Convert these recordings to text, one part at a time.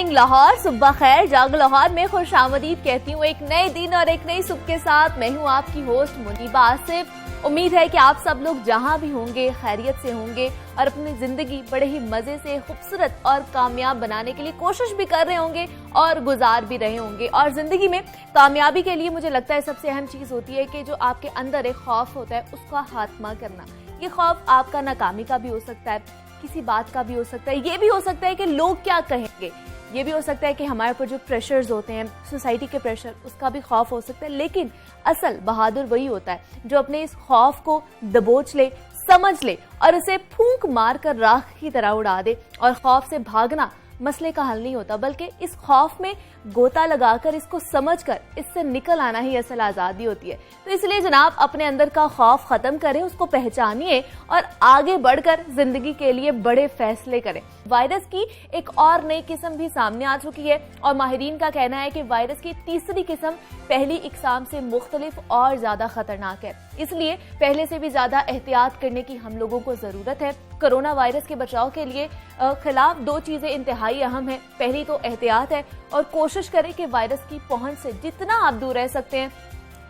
Morning Lahore, सुबह खैर, जाग लाहौर में खुशामदीद कहती हूँ एक नए दिन और एक नई सुबह के साथ। मैं हूँ आपकी होस्ट मुनीबा आसिफ। उम्मीद है कि आप सब लोग जहाँ भी होंगे खैरियत से होंगे और अपनी जिंदगी बड़े ही मजे से खूबसूरत और कामयाब बनाने के लिए कोशिश भी कर रहे होंगे और गुजार भी रहे होंगे। और जिंदगी में कामयाबी के लिए मुझे लगता है सबसे अहम चीज होती है कि जो आपके अंदर एक खौफ होता है उसका खात्मा करना। ये खौफ आपका नाकामी का भी हो सकता है, किसी बात का भी हो सकता है, ये भी हो सकता है कि लोग क्या कहेंगे, ये भी हो सकता है कि हमारे ऊपर जो प्रेशर्स होते हैं सोसाइटी के प्रेशर, उसका भी खौफ हो सकता है। लेकिन असल बहादुर वही होता है जो अपने इस खौफ को दबोच ले, समझ ले और उसे फूंक मार कर राख की तरह उड़ा दे। और खौफ से भागना मसले का हल नहीं होता, बल्कि इस खौफ में गोता लगाकर, इसको समझकर इससे निकल आना ही असल आज़ादी होती है। तो इसलिए जनाब अपने अंदर का खौफ खत्म करें, उसको पहचानिए और आगे बढ़कर जिंदगी के लिए बड़े फैसले करें। वायरस की एक और नई किस्म भी सामने आ चुकी है और माहिरीन का कहना है कि वायरस की तीसरी किस्म पहली इकसाम से मुख्तलिफ और ज्यादा खतरनाक है। इसलिए पहले से भी ज्यादा एहतियात करने की हम लोगों को जरूरत है। कोरोना वायरस के बचाव के लिए खिलाफ दो चीजें इंतहाई अहम है। पहली तो एहतियात है और कोशिश करें कि वायरस की पहुंच से जितना आप दूर रह सकते हैं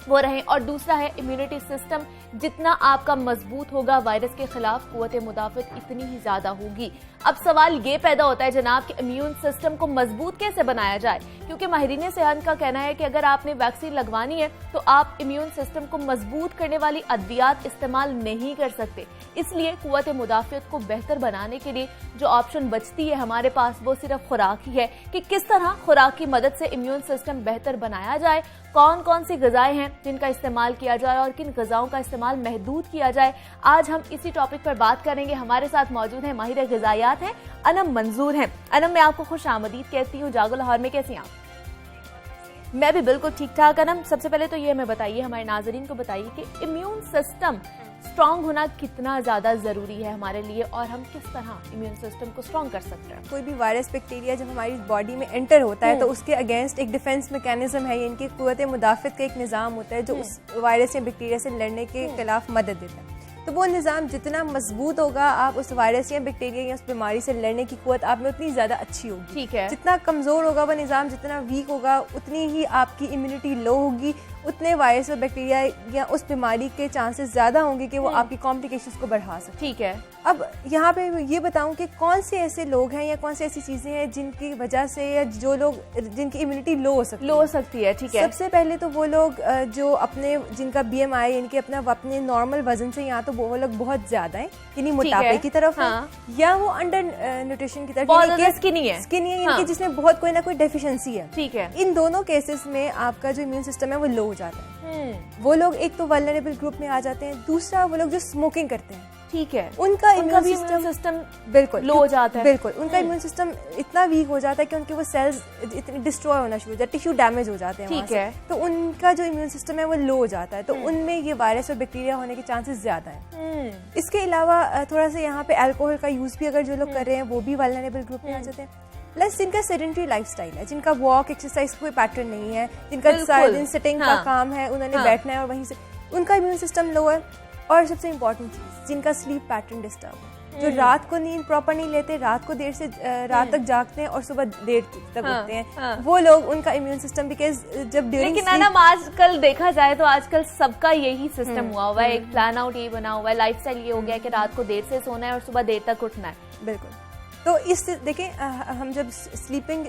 वो रहें। और दूसरा है इम्यूनिटी सिस्टम, जितना आपका मजबूत होगा वायरस के खिलाफ कुव्वत मुदाफित इतनी ही ज्यादा होगी। अब सवाल ये पैदा होता है जनाब कि इम्यून सिस्टम को मजबूत कैसे बनाया जाए, क्योंकि माहिरीन सेहत का कहना है कि अगर आपने वैक्सीन लगवानी है तो आप इम्यून सिस्टम को मजबूत करने वाली अद्वियात इस्तेमाल नहीं कर सकते। इसलिए कुव्वत मुदाफित को बेहतर बनाने के लिए जो ऑप्शन बचती है हमारे पास वो सिर्फ खुराक ही है कि किस तरह खुराक की मदद से इम्यून सिस्टम बेहतर बनाया जाए, कौन कौन सी ग़िज़ाएं हैं जिनका इस्तेमाल किया जाए और किन ग़िज़ाओं का इस्तेमाल महदूद किया जाए। आज हम इसी टॉपिक पर बात करेंगे। हमारे साथ मौजूद है माहिर ग़िज़ायात हैं अनम मंजूर हैं। अनम, मैं आपको खुश आमदीद कहती हूँ। जागो लाहौर में कैसी हैं आप? मैं भी बिल्कुल ठीक ठाक। अनम, सबसे पहले तो ये हमें बताइए, हमारे नाज़रीन को बताइए कि इम्यून सिस्टम स्ट्रॉन्ग होना कितना ज्यादा जरूरी है हमारे लिए और हम किस तरह इम्यून सिस्टम को स्ट्रॉन्ग कर सकते हैं। कोई भी वायरस बैक्टीरिया जब हमारी बॉडी में एंटर होता है तो उसके अगेंस्ट एक डिफेंस मैकेनिज्म है, इनकी कुव्वत मुदाफित का एक निज़ाम होता है जो उस वायरस या बैक्टीरिया से लड़ने के खिलाफ मदद देता है। तो वो निज़ाम जितना मजबूत होगा, आप उस वायरस या बैक्टीरिया या उस बीमारी से लड़ने की कुव्वत आप में उतनी ज़्यादा अच्छी होगी। ठीक है। जितना कमज़ोर होगा वो निज़ाम, जितना वीक होगा, उतनी ही आपकी इम्यूनिटी लो होगी, उतने वायरस और बैक्टीरिया या उस बीमारी के चांसेस ज़्यादा होंगे कि वो आपकी कॉम्प्लिकेशंस को बढ़ा सके। ठीक है। अब यहाँ पे ये बताऊं कि कौन से ऐसे लोग हैं या कौन सी ऐसी चीज़ें हैं जिनकी वजह से या जो लोग जिनकी इम्यूनिटी लो हो सकती है। ठीक है। सबसे पहले तो वो लोग जो अपने जिनका BMI यानी कि अपने नॉर्मल वजन से या तो वो लोग बहुत ज़्यादा हैं, यानी मोटापे की तरफ है, या वो अंडर न्यूट्रिशन की तरफ स्किनी है इनकी जिसमें बहुत कोई ना कोई डेफिशिएंसी है। ठीक है। इन दोनों केसेस में आपका जो इम्यून सिस्टम है वो लो हो जाता है। वो लोग एक तो वल्नरेबल ग्रुप में आ जाते हैं, दूसरा वो लोग जो स्मोकिंग करते हैं, ठीक है, उनका इम्यून सिस्टम बिल्कुल लो हो जाता है। बिल्कुल उनका इम्यून सिस्टम इतना वीक हो जाता है कि उनके वो सेल्स इतने डिस्ट्रॉय होना शुरू हो जाते हैं, टिश्यू डैमेज हो जाते हैं। ठीक है। तो उनका जो इम्यून सिस्टम है वो लो हो जाता है, तो उनमें ये वायरस और बैक्टीरिया होने के चांसेस ज्यादा हैं। इसके अलावा थोड़ा सा यहाँ पे अल्कोहल का यूज भी अगर जो लोग कर रहे हैं वो भी वल्नरेबल ग्रुप में आ जाते हैं। प्लस जिनका सेडेंटरी लाइफस्टाइल है, जिनका वॉक एक्सरसाइज कोई पैटर्न नहीं है, जिनका सारा दिन सिटिंग का काम है, उन्होंने बैठना है और वहीं से उनका इम्यून सिस्टम लो है। और सबसे इम्पोर्टेंट चीज, जिनका स्लीप पैटर्न डिस्टर्ब है, जो रात को नींद प्रॉपर नहीं लेते, रात को देर से रात तक जागते हैं और सुबह देर तक उठते हैं, वो लोग उनका इम्यून सिस्टम बिकॉज जब ड्यूरिंग आजकल देखा जाए तो आजकल सबका यही सिस्टम हुआ हुआ है, एक प्लान आउट ये बना हुआ है, लाइफस्टाइल ये हो गया है कि रात को देर से सोना है और सुबह देर तक उठना है। बिल्कुल। तो इस देखें, हम जब स्लीपिंग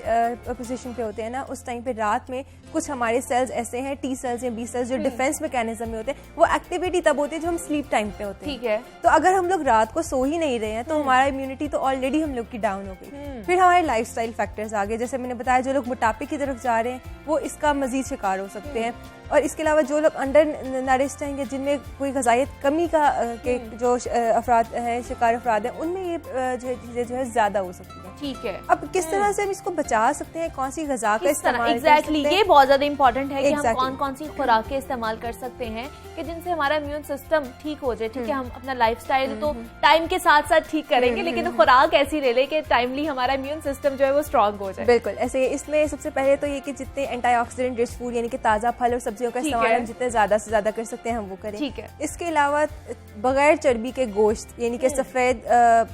पोजीशन पे होते हैं ना, उस टाइम पे रात में कुछ हमारे सेल्स ऐसे हैं, T सेल्स या B सेल्स जो डिफेंस मैकेनिज्म में होते हैं, वो एक्टिविटी तब होती है जो हम स्लीप टाइम पे होते हैं। ठीक है। तो अगर हम लोग रात को सो ही नहीं रहे हैं तो हमारा इम्यूनिटी तो ऑलरेडी हम लोग की डाउन हो गई। फिर हमारे लाइफस्टाइल फैक्टर्स आ गए, जैसे मैंने बताया, जो लोग मोटापे की तरफ जा रहे हैं वो इसका मजीद शिकार हो सकते हैं। और इसके अलावा जो लोग अंडर नरिश्ड हैं, जिनमें कोई ग़िज़ाई कमी का के जो अफराद हैं, शिकार अफराद हैं, उनमें ये चीज़ें जो है ज़्यादा हो सकती हैं। ठीक है। अब किस तरह से हम इसको बचा सकते हैं, कौन सी ग़िज़ा का इस्तेमाल एग्जैक्टली ये बहुत ज्यादा इंपॉर्टेंट है कि हम कौन कौन सी खुराकें इस्तेमाल कर सकते हैं कि जिनसे हमारा इम्यून सिस्टम ठीक हो जाए। ठीक है, हम अपना लाइफस्टाइल तो टाइम के साथ साथ ठीक करेंगे, लेकिन खुराक ऐसी ले ले कि टाइमली हमारा इम्यून सिस्टम जो है वो स्ट्रॉन्ग हो जाए। बिल्कुल ऐसे। इसमें सबसे पहले तो ये कि जितने एंटीऑक्सीडेंट रिच फूड यानी कि ताज़ा फल और सब्जियों का इस्तेमाल हम जितने ज्यादा से ज्यादा कर सकते हैं हम वो करें। ठीक है। इसके अलावा बगैर चर्बी के गोश्त यानी कि सफेद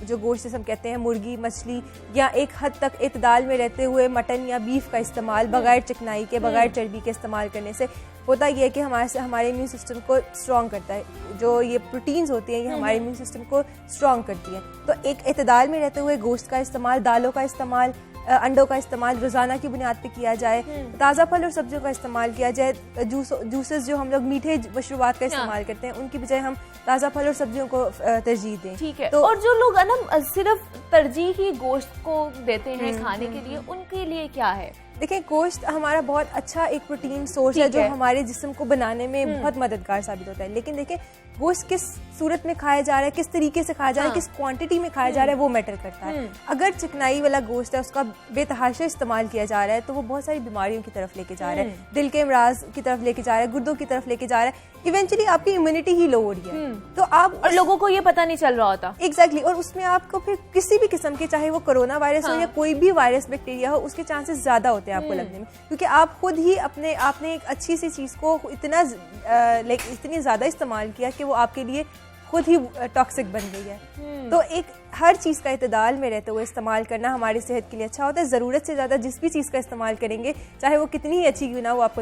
जो गोश्त हम कहते हैं, मुर्गी, मछली या एक हद तक इतदाल में रहते हुए मटन या बीफ का इस्तेमाल बगैर चिकनाई के, बगैर चर्बी के इस्तेमाल करने से होता ये है कि हमारे इम्यून सिस्टम को स्ट्रॉन्ग करता है। जो ये प्रोटीन्स होती हैं ये हमारे इम्यून सिस्टम को स्ट्रॉन्ग करती हैं। तो एक इतदाल में रहते हुए गोश्त का इस्तेमाल, दालों का इस्तेमाल, अंडों का इस्तेमाल रोज़ाना की बुनियाद पे किया जाए, ताज़ा फल और सब्जियों का इस्तेमाल किया जाए, जूसेस जो हम लोग मीठे मशरूबात का इस्तेमाल करते हैं उनकी बजाय हम ताज़ा फल और सब्जियों को तरजीह दें। ठीक है। तो और जो लोग ना सिर्फ तरजीह ही गोश्त को देते हैं खाने के लिए, उनके लिए क्या है? देखिए, गोश्त हमारा बहुत अच्छा एक प्रोटीन सोर्स है जो हमारे जिस्म को बनाने में बहुत मददगार साबित होता है। लेकिन देखिए, गोश्त किस सूरत में खाया जा रहा है, किस तरीके से खाया जा रहा है, किस क्वांटिटी में खाया जा रहा है, वो मैटर करता है। अगर चिकनाई वाला गोश्त है उसका बेतहाशा इस्तेमाल किया जा रहा है तो वो बहुत सारी बीमारियों की तरफ लेके जा रहा है, दिल के अमराज की तरफ लेके जा रहा है, गुर्दों की तरफ लेके जा रहा है, इवेंचुअली आपकी इम्यूनिटी ही लो हो रही है। तो आप और लोगों को ये पता नहीं चल रहा होता। एग्जैक्टली। और उसमें आपको फिर किसी भी किस्म के, चाहे वो कोरोना वायरस हो या कोई भी वायरस बैक्टीरिया हो, उसके चांसेस ज्यादा होते हैं आपको लगने में, क्योंकि आप खुद ही आपने एक अच्छी सी चीज को इतनी ज्यादा इस्तेमाल किया कि वो आपके लिए खुद ही टॉक्सिक बन गई है। तो एक हर चीज का इतदाल में रहते हुए इस्तेमाल करना हमारी सेहत के लिए अच्छा होता है। जरूरत से ज्यादा जिस भी चीज का इस्तेमाल करेंगे, चाहे वो कितनी ही अच्छी क्यों ना, वो आपको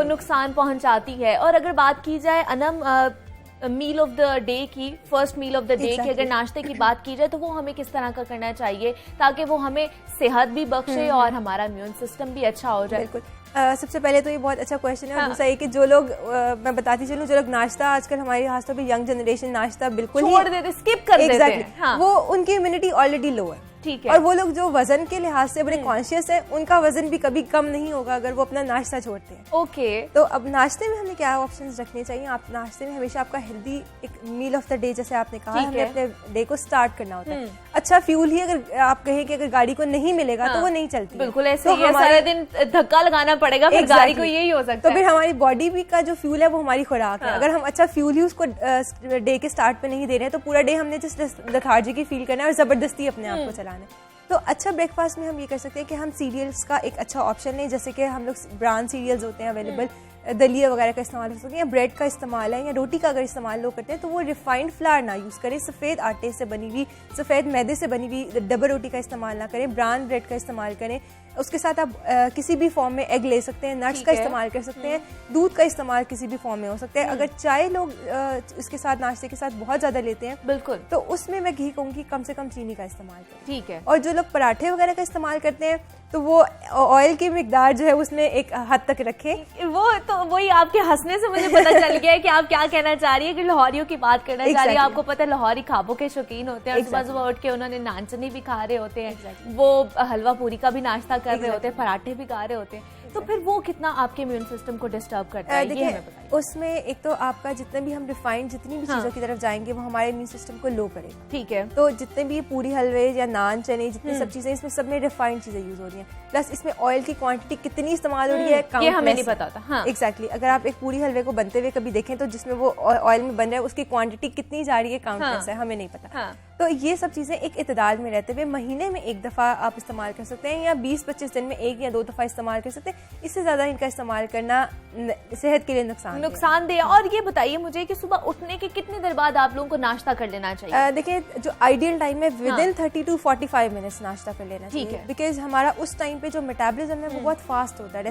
नुकसान पहुंचाती है। और अगर बात की जाए अनम मील ऑफ द डे की, first meal of the day की अगर नाश्ते की बात की जाए तो वो हमें किस तरह का करना चाहिए ताकि वो हमें सेहत भी बख्शे और हमारा इम्यून सिस्टम भी अच्छा हो जाए? बिल्कुल। सबसे पहले तो ये बहुत अच्छा क्वेश्चन है। दूसरा ये कि जो लोग मैं बताती चलूं, जो लोग नाश्ता आजकल हमारे खासतौर पे यंग जनरेशन नाश्ता बिल्कुल छोड़ देते, स्किप कर देते हैं। वो उनकी इम्यूनिटी ऑलरेडी लो है। ठीक है। और वो लोग जो वजन के लिहाज से बड़े कॉन्शियस है, उनका वजन भी कभी कम नहीं होगा अगर वो अपना नाश्ता छोड़ते हैं। ओके। तो अब नाश्ते में हमें क्या ऑप्शंस रखने चाहिए? आप नाश्ते में हमेशा आपका हेल्दी एक मील ऑफ द डे, जैसे आपने कहा, हमें अपने डे को स्टार्ट करना होता है। अच्छा फ्यूल ही अगर आप कहें कि अगर गाड़ी को नहीं मिलेगा तो वो नहीं चलती। बिल्कुल ऐसे ही सारा दिन धक्का लगाना पड़ेगा, फिर गाड़ी को यही हो सकता है। तो फिर हमारी बॉडी भी का जो फ्यूल है वो हमारी खुराक है। अगर हम अच्छा फ्यूल ही उसको डे के स्टार्ट पे नहीं दे रहे हैं तो पूरा डे हमने जस्ट लेथार्जी फील करना है और जबरदस्ती अपने आप को चलाना है। तो अच्छा ब्रेकफास्ट में हम ये कर सकते हैं कि हम सीरियल्स का एक अच्छा ऑप्शन लें, जैसे कि हम लोग ब्राउन सीरियल्स होते हैं अवेलेबल, दलिया वगैरह का इस्तेमाल कर सकते हैं, या ब्रेड का इस्तेमाल है, या रोटी का अगर इस्तेमाल लोग करते हैं तो वो रिफाइंड फ्लावर ना यूज़ करें, सफ़ेद आटे से बनी हुई, सफ़ेद मैदे से बनी हुई डबल रोटी का इस्तेमाल ना करें, ब्राउन ब्रेड का इस्तेमाल करें। उसके साथ आप किसी भी फॉर्म में एग ले सकते हैं, नट्स का इस्तेमाल कर सकते हैं, दूध का इस्तेमाल किसी भी फॉर्म में हो सकता है। अगर चाय लोग इसके साथ नाश्ते के साथ बहुत ज़्यादा लेते हैं बिल्कुल, तो उसमें मैं घी कहूँगी कम से कम चीनी का इस्तेमाल करें। ठीक है। और जो लोग पराठे वगैरह का इस्तेमाल करते हैं तो वो ऑयल की मिकदार जो है उसमें एक हद तक रखें। वो तो वही आपके हंसने से मुझे पता चल गया है कि आप क्या कहना चाह रही है, कि लाहौरियों की बात करना चाह रही है। आपको पता है लाहौरी खाबों के शौकीन होते हैं, सुबह सुबह उठ के उन्होंने नानचनी भी खा रहे होते हैं, वो हलवा पूरी का भी नाश्ता कर रहे होते हैं, पराठे भी खा रहे होते हैं। तो फिर वो कितना आपके इम्यून सिस्टम को डिस्टर्ब करता है, ये हमें बताइए। उसमें एक तो आपका जितने भी हम रिफाइंड जितनी भी चीजों की तरफ जाएंगे वो हमारे इम्यून सिस्टम को लो करेगा। ठीक है। तो जितने भी पूरी हलवे या नान चने जितनी सब चीजें, इसमें सब में रिफाइंड चीजें यूज हो रही हैं, प्लस इसमें ऑयल की क्वांटिटी कितनी इस्तेमाल हो रही है ये हमें नहीं पता था। हाँ। एग्जैक्टली। अगर आप एक पूरी हलवे को बनते हुए कभी देखें तो जिसमें वो ऑयल में बन रहा है उसकी क्वांटिटी कितनी जा रही है, काउंटलेस है, हमें नहीं पता। तो ये सब चीजें एक इतदाल में रहते हुए महीने में एक दफा आप इस्तेमाल कर सकते हैं, या 20-25 दिन में एक या 2 दफा इस्तेमाल कर सकते हैं। इससे ज्यादा इनका इस्तेमाल करना सेहत के लिए नुकसानदेह। और ये बताइए मुझे कि सुबह उठने के कितनी देर बाद आप लोगों को नाश्ता कर लेना चाहिए? देखिए, जो आइडियल टाइम है विदिन 30 to 45 मिनट्स नाश्ता कर लेना चाहिए, बिकॉज हमारा उस टाइम पे जो मेटाबॉलिज्म है वो बहुत फास्ट होता है।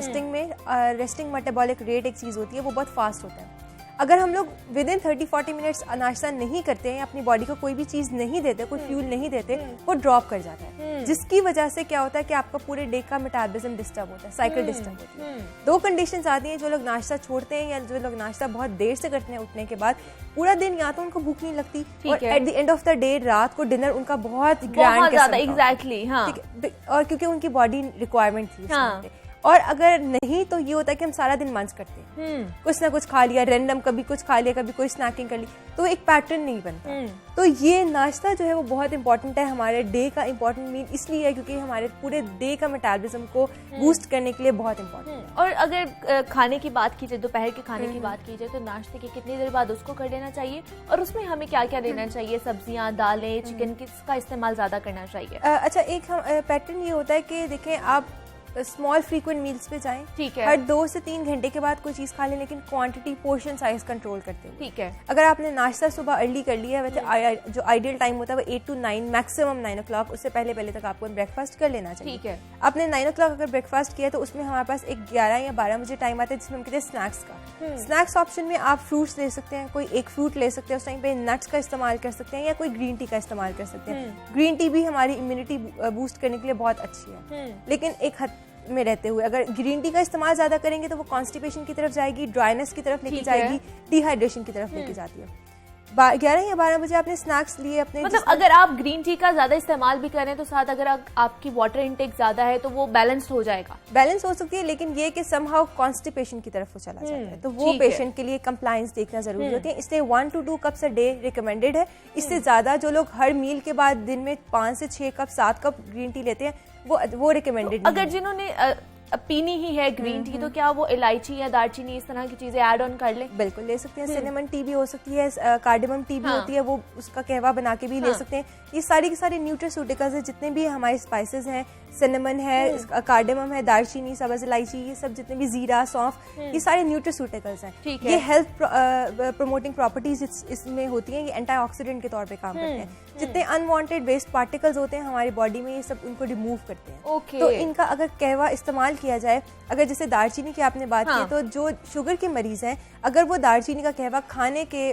रेस्टिंग मेटाबॉलिक रेट एक चीज होती है, वो बहुत फास्ट होता है। अगर हम लोग विदिन 30-40 मिनट्स नाश्ता नहीं करते हैं, अपनी बॉडी को कोई भी चीज नहीं देते, कोई फ्यूल नहीं देते, वो ड्रॉप कर जाता है, जिसकी वजह से क्या होता है कि आपका पूरे डे का मेटाबॉलिज्म डिस्टर्ब होता है, साइकिल डिस्टर्ब होती है। 2 कंडीशंस आती हैं, जो लोग नाश्ता छोड़ते हैं या जो लोग नाश्ता बहुत देर से करते हैं उठने के बाद, पूरा दिन या तो उनको भूख नहीं लगती और at the end of the day रात को डिनर उनका बहुत ग्रैंड ज्यादा, एग्जैक्टली, हाँ, और क्योंकि उनकी बॉडी रिक्वायरमेंट थी। और अगर नहीं तो ये होता है कि हम सारा दिन मंच करते हैं, कुछ ना कुछ खा लिया रैंडम, कभी कुछ खा लिया, कभी कोई स्नैकिंग कर ली, तो एक पैटर्न नहीं बनता। तो ये नाश्ता जो है वो बहुत इंपॉर्टेंट है, हमारे डे का इंपॉर्टेंट मील इसलिए है क्योंकि हमारे पूरे डे का मेटाबॉलिज्म को बूस्ट करने के लिए बहुत इंपॉर्टेंट है। और अगर खाने की बात की जाए, दोपहर के खाने की बात की जाए, तो नाश्ते के कितनी देर बाद उसको कर लेना चाहिए और उसमें हमें क्या क्या लेना चाहिए? सब्जियां, दालें, चिकन, किसका इस्तेमाल ज्यादा करना चाहिए? अच्छा, एक पैटर्न ये होता है कि देखें, आप स्मॉल फ्रीक्वेंट मील्स पे जाएं। ठीक है। हर 2 से 3 घंटे के बाद कोई चीज खा लें, लेकिन क्वांटिटी पोर्शन साइज कंट्रोल करते हुए। ठीक है। अगर आपने नाश्ता सुबह अर्ली कर लिया है, वैसे जो आइडियल टाइम होता है वो 8 to 9, मैक्सिमम 9 o'clock, उससे पहले तक आपको ब्रेकफास्ट कर लेना चाहिए। ठीक है। आपने 9 o'clock अगर ब्रेकफास्ट किया तो उसमें हमारे पास एक 11 या 12 बजे टाइम आता है जिसमें हम कहते हैं स्नैक्स का। स्नैक्स ऑप्शन में आप फ्रूट्स ले सकते हैं, कोई एक फ्रूट ले सकते हैं, उस टाइम पे नट्स का इस्तेमाल कर सकते हैं या कोई ग्रीन टी का इस्तेमाल कर सकते हैं। ग्रीन टी भी हमारी इम्यूनिटी बूस्ट करने के लिए बहुत अच्छी है, लेकिन एक हद में रहते हुए। अगर ग्रीन टी का इस्तेमाल ज्यादा करेंगे तो वो कॉन्स्टिपेशन की तरफ जाएगी, ड्राइनेस की तरफ लेके जाएगी, डिहाइड्रेशन की तरफ लेके जाती है। 11 या 12 बजे आपने स्नैक्स लिए अपने, मतलब अगर आप ग्रीन टी का ज्यादा इस्तेमाल भी करें तो साथ अगर आपकी वाटर इनटेक ज्यादा है तो वो बैलेंस हो जाएगा। बैलेंस हो सकती है, लेकिन ये कि समहाउ कॉन्स्टिपेशन की तरफ वो चला जाता है, तो वो पेशेंट के लिए कंप्लायंस देखना जरूरी होती है। इसलिए 1 to 2 cups a day recommended है। इससे ज्यादा जो लोग हर मील के बाद दिन में 5 से 6 कप 7 कप ग्रीन टी लेते हैं वो रिकमेंडेड तो अगर जिन्होंने पीनी ही है ग्रीन टी तो क्या वो इलायची या दालचीनी इस तरह की चीजें ऐड ऑन कर ले? बिल्कुल ले सकते हैं। सिनेमन टी भी हो सकती है, कार्डेमम टी भी होती है, वो उसका कहवा बना के भी ले सकते हैं। ये सारी की सारी न्यूट्रास्यूटिकल्स है, जितने भी हमारे स्पाइसेस हैं, सिनेमन है, कार्डेमम है, दालचीनी, सब्ज इलायची, ये सब जितने भी जीरा, सौंफ, ये सारे न्यूट्रास्यूटिकल्स हैं। ये हेल्थ प्रमोटिंग प्रॉपर्टीज इसमें होती हैं, ये एंटीऑक्सीडेंट के तौर पे काम करते हैं। जितने अनवांटेड वेस्ट पार्टिकल्स होते हैं हमारी बॉडी में, ये सब उनको रिमूव करते हैं। तो इनका अगर कहवा इस्तेमाल किया जाए, अगर जैसे दालचीनी की आपने बात की, तो जो शुगर के मरीज हैं, अगर वो दालचीनी का कहवा खाने के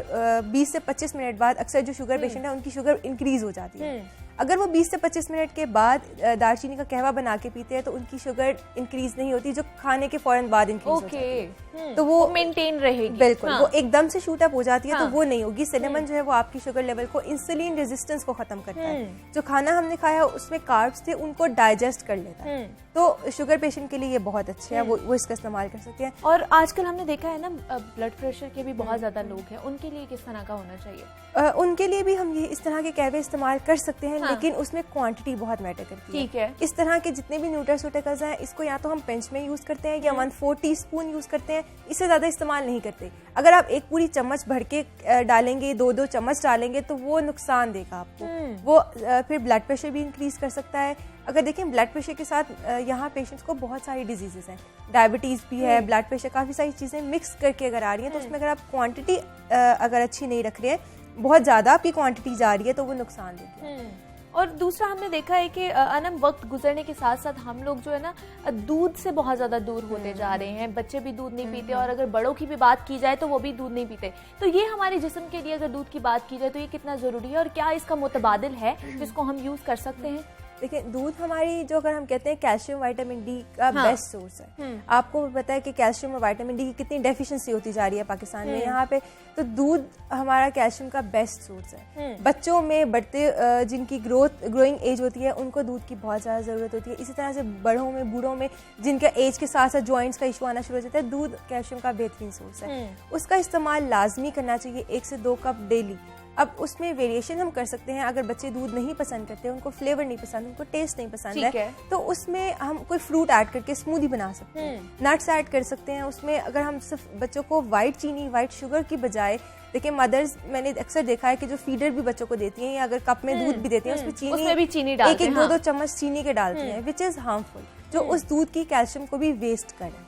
20 से 25 मिनट बाद, अक्सर जो शुगर पेशेंट है उनकी शुगर इंक्रीज हो जाती है। अगर वो 20 से 25 मिनट के बाद दालचीनी का कहवा बना के पीते हैं तो उनकी शुगर इंक्रीज नहीं होती, जो खाने के फौरन बाद इंक्रीज हो जाती है, तो वो मेंटेन रहेगी। बिल्कुल, वो एकदम से शूट अप हो जाती है, तो वो नहीं होगी। सिनेमन जो है वो आपकी शुगर लेवल को, इंसुलिन रेजिस्टेंस को खत्म करता है। जो खाना हमने खाया उसमें कार्ब्स थे उनको डाइजेस्ट कर लेता है, तो शुगर पेशेंट के लिए ये बहुत अच्छा है, वो इसका इस्तेमाल कर सकते हैं। और आजकल हमने देखा है ना, ब्लड प्रेशर के भी बहुत ज्यादा लोग हैं, उनके लिए किस तरह का होना चाहिए? उनके लिए भी हम ये इस तरह के कहवे इस्तेमाल कर सकते हैं, लेकिन उसमें क्वांटिटी बहुत मैटर करती है। ठीक है। इस तरह के जितने भी न्यूट्रास्यूटिकल्स हैं, इसको या तो हम पिंच में यूज करते हैं या 1/4 टीस्पून यूज करते हैं, इससे ज्यादा इस्तेमाल नहीं करते। अगर आप एक पूरी चम्मच भर के डालेंगे, 2-2 चम्मच डालेंगे, तो वो नुकसान देगा आपको। वो फिर ब्लड प्रेशर भी इंक्रीज कर सकता है। अगर देखें ब्लड प्रेशर के साथ यहाँ पेशेंट्स को बहुत सारी डिजीजेस हैं, डायबिटीज भी है, ब्लड प्रेशर, काफी सारी चीजें मिक्स करके अगर आ रही हैं, तो उसमें अगर आप क्वांटिटी अगर अच्छी नहीं रख रहे हैं, बहुत ज्यादा आपकी क्वांटिटी जा रही है, तो वो नुकसान देगी। और दूसरा हमने देखा है कि अनम वक्त गुजरने के साथ साथ हम लोग जो है ना दूध से बहुत ज्यादा दूर होते जा रहे हैं। बच्चे भी दूध नहीं पीते, और अगर बड़ों की भी बात की जाए तो वो भी दूध नहीं पीते। तो ये हमारे जिस्म के लिए अगर दूध की बात की जाए तो ये कितना जरूरी है, और क्या इसका मुतबादिल है जिसको हम यूज कर सकते हैं? देखिए, दूध हमारी जो, अगर हम कहते हैं कैल्शियम विटामिन डी का बेस्ट सोर्स है। आपको पता है कि कैल्शियम और विटामिन डी की कितनी डेफिशिएंसी होती जा रही है पाकिस्तान में यहाँ पे, तो दूध हमारा कैल्शियम का बेस्ट सोर्स है। बच्चों में बढ़ते जिनकी ग्रोइंग एज होती है उनको दूध की बहुत ज़्यादा ज़रूरत होती है। इसी तरह से बड़ों में, बूढ़ों में, जिनका एज के साथ साथ जॉइंट्स का इशू आना शुरू हो जाता है, दूध कैल्शियम का बेहतरीन सोर्स है। उसका इस्तेमाल लाजमी करना चाहिए, 1 से 2 कप डेली। अब उसमें वेरिएशन हम कर सकते हैं। अगर बच्चे दूध नहीं पसंद करते, उनको फ्लेवर नहीं पसंद, उनको टेस्ट नहीं पसंद है, तो उसमें हम कोई फ्रूट ऐड करके स्मूदी बना सकते हैं, नट्स ऐड कर सकते हैं उसमें। अगर हम सिर्फ बच्चों को वाइट शुगर की बजाय, देखिए मदर्स, मैंने अक्सर देखा है कि जो फीडर भी बच्चों को देती हैं, या अगर कप में दूध भी देती हैं, उसमें भी चीनी डालते हैं, 1-2 चम्मच चीनी के डालती हैं, विच इज हार्मफुल, जो उस दूध की कैल्शियम को भी वेस्ट करें।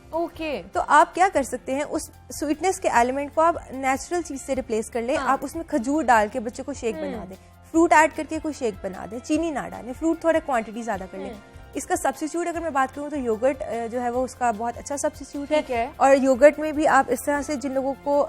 तो आप क्या कर सकते हैं, उस स्वीटनेस के एलिमेंट को आप नेचुरल चीज से रिप्लेस कर लें। आप उसमें खजूर डाल के बच्चों को शेक बना दें, फ्रूट ऐड करके कोई शेक बना दें, चीनी ना डालें, फ्रूट थोड़ा क्वांटिटी ज्यादा कर लें। इसका सब्स्टिट्यूट अगर मैं बात करूं तो योगर्ट जो है वो उसका बहुत अच्छा सब्स्टिट्यूट है। और योगर्ट में भी आप इस तरह से, जिन लोगों को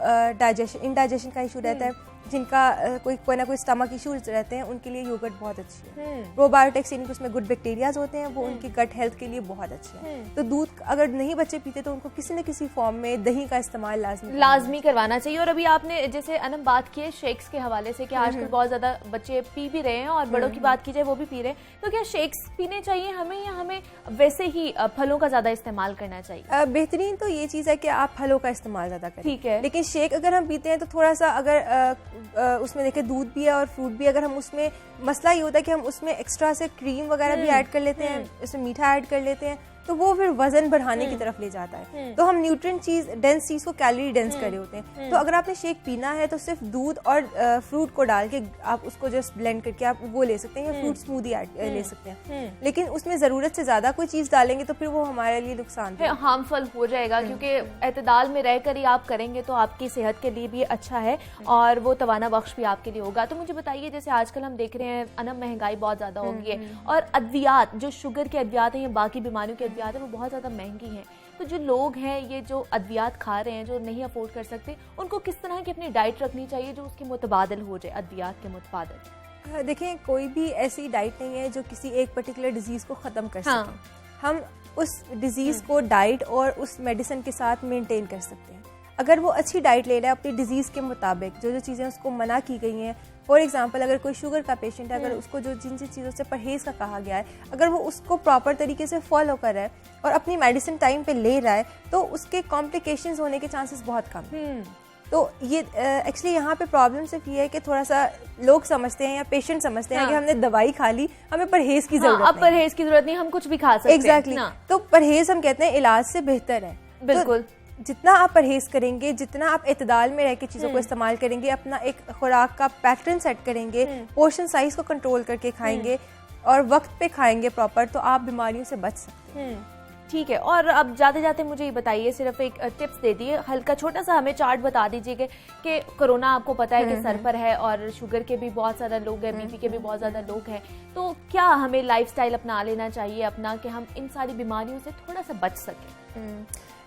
इंडाइजेशन का इशू रहता है, जिनका कोई ना कोई स्टमक इश्यूज रहते हैं, उनके लिए योगर्ट बहुत अच्छी है। प्रोबायोटिक्स, यानी कि उसमें गुड बैक्टीरियाज होते हैं, वो उनकी गट हेल्थ के लिए बहुत अच्छे हैं। तो दूध अगर नहीं बच्चे पीते तो उनको किसी न किसी फॉर्म में दही का इस्तेमाल लाजमी करवाना चाहिए। और अभी आपने जैसे अनम बात की है शेक्स के हवाले से कि आजकल बहुत ज्यादा बच्चे पी भी रहे हैं, और बड़ों की बात की जाए वो भी पी रहे हैं, तो क्या शेक्स पीने चाहिए हमें, या हमें वैसे ही फलों का ज्यादा इस्तेमाल करना चाहिए? बेहतरीन तो ये चीज है कि आप फलों का इस्तेमाल ज्यादा करें, ठीक है। लेकिन शेक अगर हम पीते हैं तो थोड़ा सा, अगर उसमें देखें दूध भी है और फ्रूट भी, अगर हम उसमें, मसला ये होता है कि हम उसमें एक्स्ट्रा से क्रीम वगैरह भी ऐड कर लेते हैं, उसमें मीठा ऐड कर लेते हैं, तो वो फिर वजन बढ़ाने की तरफ ले जाता है। तो हम न्यूट्रिएंट डेंस चीज को कैलोरी डेंस कर रहे होते हैं। तो अगर आपने शेक पीना है तो सिर्फ दूध और फ्रूट को डाल के आप उसको जस्ट ब्लेंड करके आप वो ले सकते हैं, या फ्रूट स्मूदी ले सकते हैं। लेकिन उसमें जरूरत से ज्यादा कोई चीज डालेंगे तो फिर वो हमारे लिए नुकसान हार्मफुल हो जाएगा, क्योंकि एतदाल में रहकर ही आप करेंगे तो आपकी सेहत के लिए भी अच्छा है और वो तवाना बख्श भी आपके लिए होगा। तो मुझे बताइए, जैसे आजकल हम देख रहे हैं अनम महंगाई बहुत ज्यादा हो गई है और अद्वियात, जो शुगर के अद्वियात हैं या बाकी बीमारियों के अद्वियात हैं, वो बहुत ज्यादा महंगी हैं। तो जो लोग हैं ये जो अद्वियात खा रहे हैं, जो नहीं अफोर्ड कर सकते, उनको किस तरह की अपनी डाइट रखनी चाहिए जो उसके मुतबादिल हो जाए, अद्वियात के मुतबादिल? देखिए, कोई भी ऐसी डाइट नहीं है जो किसी एक पर्टिकुलर डिजीज को खत्म कर सके। हम उस डिजीज को डाइट और उस मेडिसिन के साथ मेंटेन कर सकते हैं। अगर वो अच्छी डाइट ले रहा है अपनी डिजीज के मुताबिक, जो जो चीज़ें उसको मना की गई हैं, फॉर एग्जांपल अगर कोई शुगर का पेशेंट है, अगर उसको जो जिन जिन चीज़ों से परहेज का कहा गया है, अगर वो उसको प्रॉपर तरीके से फॉलो कर रहा है और अपनी मेडिसिन टाइम पे ले रहा है, तो उसके कॉम्प्लिकेशंस होने के चांसेस बहुत कम हैं। तो ये एक्चुअली यहाँ पे प्रॉब्लम सिर्फ ये है कि थोड़ा सा लोग समझते हैं या पेशेंट समझते हैं कि हमने दवाई खा ली, हमें परहेज की जरूरत अब परहेज की जरूरत नहीं, हम कुछ भी खा सकते हैं। एग्जैक्टली। तो परहेज हम कहते हैं इलाज से बेहतर है। बिल्कुल। जितना आप परहेज करेंगे, जितना आप इतदाल में रह के चीज़ों को इस्तेमाल करेंगे, अपना एक खुराक का पैटर्न सेट करेंगे, पोर्शन साइज को कंट्रोल करके खाएंगे और वक्त पे खाएंगे प्रॉपर, तो आप बीमारियों से बच सकते हैं। ठीक है। और अब जाते जाते मुझे ये बताइए, सिर्फ एक टिप्स दे दिए, हल्का छोटा सा हमें चार्ट बता दीजिएगा कि कोरोना आपको पता है कि सर पर है और शुगर के भी बहुत ज़्यादा लोग हैं, बीपी के भी बहुत ज़्यादा लोग हैं, तो क्या हमें लाइफस्टाइल अपना लेना चाहिए अपना कि हम इन सारी बीमारियों से थोड़ा सा बच सकें?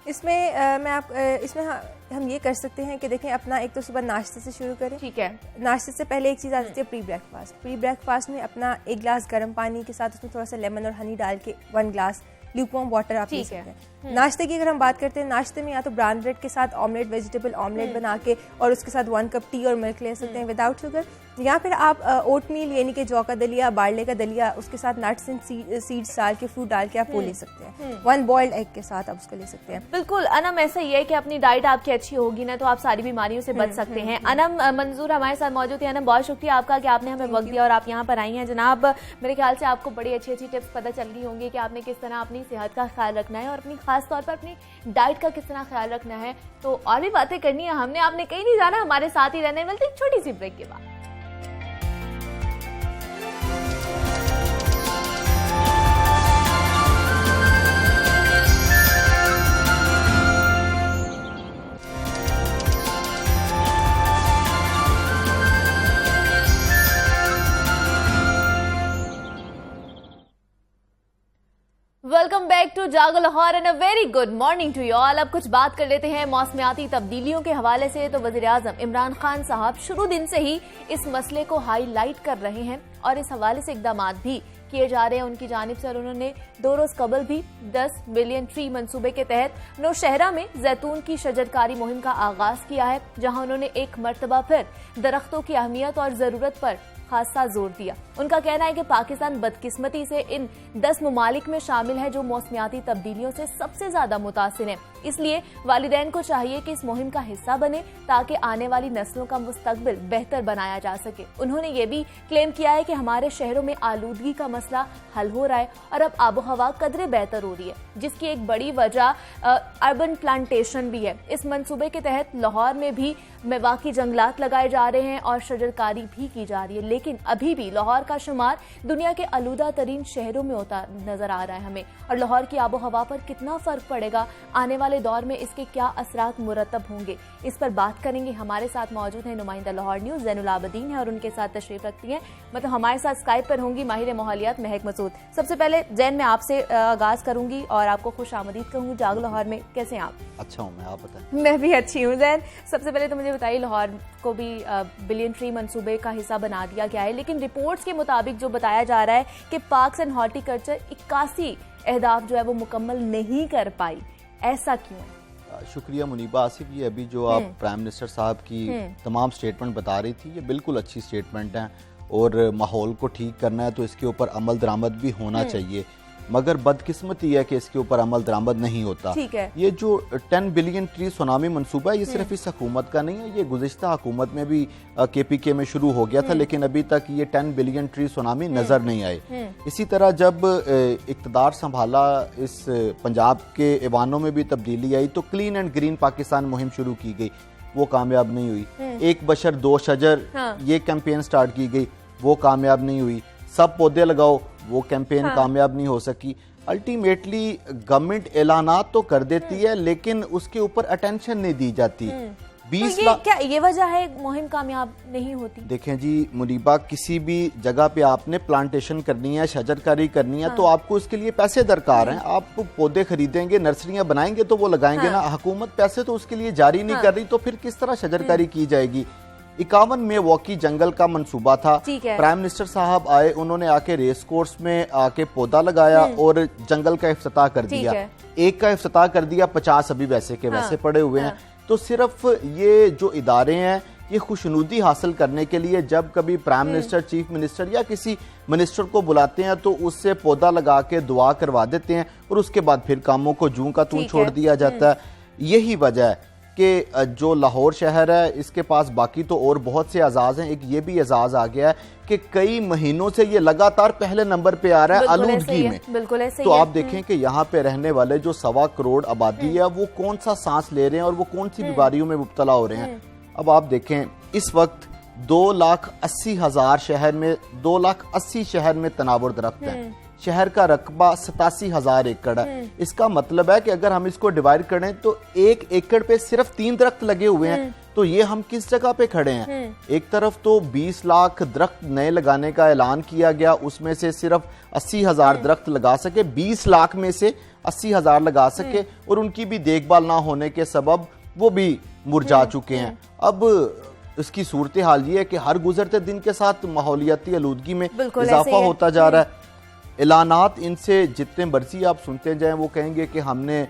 इसमें इसमें हम ये कर सकते हैं कि देखें, अपना एक तो सुबह नाश्ते से शुरू करें। ठीक है। नाश्ते से पहले एक चीज़ आती है प्री ब्रेकफास्ट। प्री ब्रेकफास्ट में अपना एक गिलास गर्म पानी के साथ उसमें थोड़ा सा लेमन और हनी डाल के 1 ग्लास ल्यूकवार्म वाटर आप पी सकते हैं। नाश्ते की अगर हम बात करते हैं, नाश्ते में या तो ब्राउन ब्रेड के साथ ऑमलेट, वेजिटेबल ऑमलेट बना के और उसके साथ 1 कप टी और मिल्क ले सकते हैं विदाउट शुगर, या फिर आप ओटमील यानी कि जौ का दलिया, बारले का दलिया, उसके साथ नट्स एंड सीड्स डाल के, फ्रूट डाल के आप वो ले सकते हैं। 1 बॉइल्ड एग के साथ आप उसको ले सकते हैं। बिल्कुल अनम, ऐसा ही है कि अपनी डाइट आपकी अच्छी होगी ना तो आप सारी बीमारियों से बच सकते हैं। अनम मंजूर हमारे साथ मौजूद है। अनम, बहुत शुक्रिया आपका कि आपने हमें वक्त दिया और आप यहाँ पर आई हैं। जनाब, मेरे ख्याल से आपको बड़ी अच्छी अच्छी टिप्स पता चल गई होंगी कि आपने किस तरह अपनी सेहत का ख्याल रखना है और अपनी खास तौर पर अपनी डाइट का किस तरह ख्याल रखना है। तो और भी बातें करनी है हमने, आपने कहीं नहीं जाना, हमारे साथ ही रहने। मिलते एक छोटी सी ब्रेक के बाद। Welcome back to Jaago Lahore and a very good morning to you all. अब कुछ बात कर लेते हैं मौसमियाती तब्दीलियों के हवाले से। तो वज़ीर आज़म इमरान खान साहब शुरू दिन से ही इस मसले को हाईलाइट कर रहे हैं और इस हवाले से इकदाम भी किए जा रहे हैं उनकी जानिब से। और उन्होंने 2 रोज कबल भी 10 मिलियन ट्री मंसूबे के तहत नौशहरा में जैतून की शजरकारी मुहिम का आगाज किया है, जहां उन्होंने एक मर्तबा फिर दरख्तों की अहमियत और जरूरत पर खासा जोर दिया। उनका कहना है कि पाकिस्तान बदकिस्मती से इन 10 ममालिक में शामिल है जो मौसमियाती तब्दीलियों से सबसे ज्यादा मुतासिर हैं। इसलिए वालिदैन को चाहिए कि इस मुहिम का हिस्सा बने ताकि आने वाली नस्लों का मुस्तकबिल बेहतर बनाया जा सके। उन्होंने ये भी क्लेम किया है कि हमारे शहरों में आलूदगी का मसला हल हो रहा है और अब आबो हवा कदरे बेहतर हो रही है, जिसकी एक बड़ी वजह अर्बन प्लांटेशन भी है। इस मंसूबे के तहत लाहौर में भी मेवाकी जंगलात लगाए जा रहे हैं और शजरकारी भी की जा रही है, लेकिन अभी भी लाहौर का शुमार दुनिया के आलूदा तरीन शहरों में होता नजर आ रहा है हमें। और लाहौर की आबो हवा पर कितना फर्क पड़ेगा, आने वाले दौर में इसके क्या असरात मुरतब होंगे, इस पर बात करेंगे। हमारे साथ मौजूद है नुमाइंदा लाहौर न्यूज़ ज़ैनुल आबदीन है और उनके साथ तशरीफ रखती हैं, मतलब हमारे साथ स्काइप पर होंगी माहिर माहौलियात महक मसूद। सबसे पहले जैन मैं आपसे आगाज करूंगी और आपको खुश आमदीद कहूँगी जागो लाहौर में। कैसे हैं आप? अच्छा हूँ मैं, आप बताएं। मैं भी अच्छी हूँ। जैन, सबसे पहले तो मुझे बताइए, लाहौर को भी बिलियन ट्री मंसूबे का हिस्सा बना दिया गया है, लेकिन रिपोर्ट्स के मुताबिक जो बताया जा रहा है कि पार्क्स एंड हॉर्टिकल्चर 81 अहदाफ जो है वो मुकम्मल नहीं कर पाई, ऐसा क्यों है? शुक्रिया मुनीबा आसिफ, ये अभी जो आप प्राइम मिनिस्टर साहब की तमाम स्टेटमेंट बता रही थी, ये बिल्कुल अच्छी स्टेटमेंट हैं और माहौल को ठीक करना है तो इसके ऊपर अमल दरामद भी होना चाहिए। मगर बदकिस्मती है कि इसके ऊपर अमल दरामद नहीं होता। ठीक है। ये जो 10 बिलियन ट्री सुनामी मंसूबा है, ये सिर्फ इस हुकूमत का नहीं है, ये गुज़िश्ता हुकूमत में भी KPK में शुरू हो गया था, लेकिन अभी तक ये 10 बिलियन ट्री सुनामी नजर नहीं आए। इसी तरह जब इक़्तिदार संभाला, इस पंजाब के ऐवानों में भी तब्दीली आई, तो क्लीन एंड ग्रीन पाकिस्तान मुहिम शुरू की गई, वो कामयाब नहीं हुई। एक बशर दो शजर, ये कैंपेन स्टार्ट की गई, वो कामयाब नहीं हुई। सब पौधे लगाओ, वो कैंपेन कामयाब नहीं हो सकी। अल्टीमेटली गवर्नमेंट ऐलानात तो कर देती है, लेकिन उसके ऊपर अटेंशन नहीं दी जाती। 20 तो लाख क्या ये वजह है मुहिम कामयाब नहीं होती? देखें जी मुनीबा, किसी भी जगह पे आपने प्लांटेशन करनी है, शजरकारी करनी है, तो आपको इसके लिए पैसे दरकार हैं। आप पौधे खरीदेंगे, नर्सरियां बनाएंगे तो वो लगाएंगे ना। हुकूमत पैसे तो उसके लिए जारी नहीं कर रही, तो फिर किस तरह शजरकारी की जाएगी? 51 में वॉकी जंगल का मंसूबा था। प्राइम मिनिस्टर साहब आए, उन्होंने आके रेस कोर्स में आके पौधा लगाया और जंगल का इफ्तिताह कर दिया। एक का इफ्तिताह कर दिया, 50 अभी वैसे के वैसे पड़े हुए हैं। तो सिर्फ ये जो इदारे हैं, ये खुशनुदी हासिल करने के लिए जब कभी प्राइम मिनिस्टर, चीफ मिनिस्टर या किसी मिनिस्टर को बुलाते हैं तो उससे पौधा लगा के दुआ करवा देते हैं और उसके बाद फिर कामों को जूं का तूं छोड़ दिया जाता है। यही वजह है कि जो लाहौर शहर है, इसके पास बाकी तो और बहुत से एजाज हैं, एक ये भी एजाज आ गया है कि कई महीनों से ये लगातार पहले नंबर पे आ रहा है आलूदगी में। बिल्कुल ऐसे तो आप देखें कि यहाँ पे रहने वाले जो 1.25 करोड़ आबादी है, वो कौन सा सांस ले रहे हैं और वो कौन सी बीमारियों में मुब्तला हो रहे हैं। अब आप देखें, इस वक्त 2,80,000 शहर में 2,80,000 शहर में तनावुर दरख्त है। शहर का रकबा 87,000 एकड़ है। इसका मतलब है कि अगर हम इसको डिवाइड करें तो 1 एकड़ पे सिर्फ 3 दरख्त लगे हुए हैं। तो ये हम किस जगह पे खड़े हैं? एक तरफ तो 20 लाख दरख्त नए लगाने का ऐलान किया गया, उसमें से सिर्फ 80,000 दरख्त लगा सके, 20 लाख में से 80,000 लगा सके, और उनकी भी देखभाल ना होने के सबब वो भी मुरझा चुके हैं। अब इसकी सूरत हाल ये है कि हर गुजरते दिन के साथ माहौलियाती आलूदगी में इजाफा होता जा रहा है। ऐलानात इनसे जितने मर्जी आप सुनते जाएं, वो कहेंगे कि हमने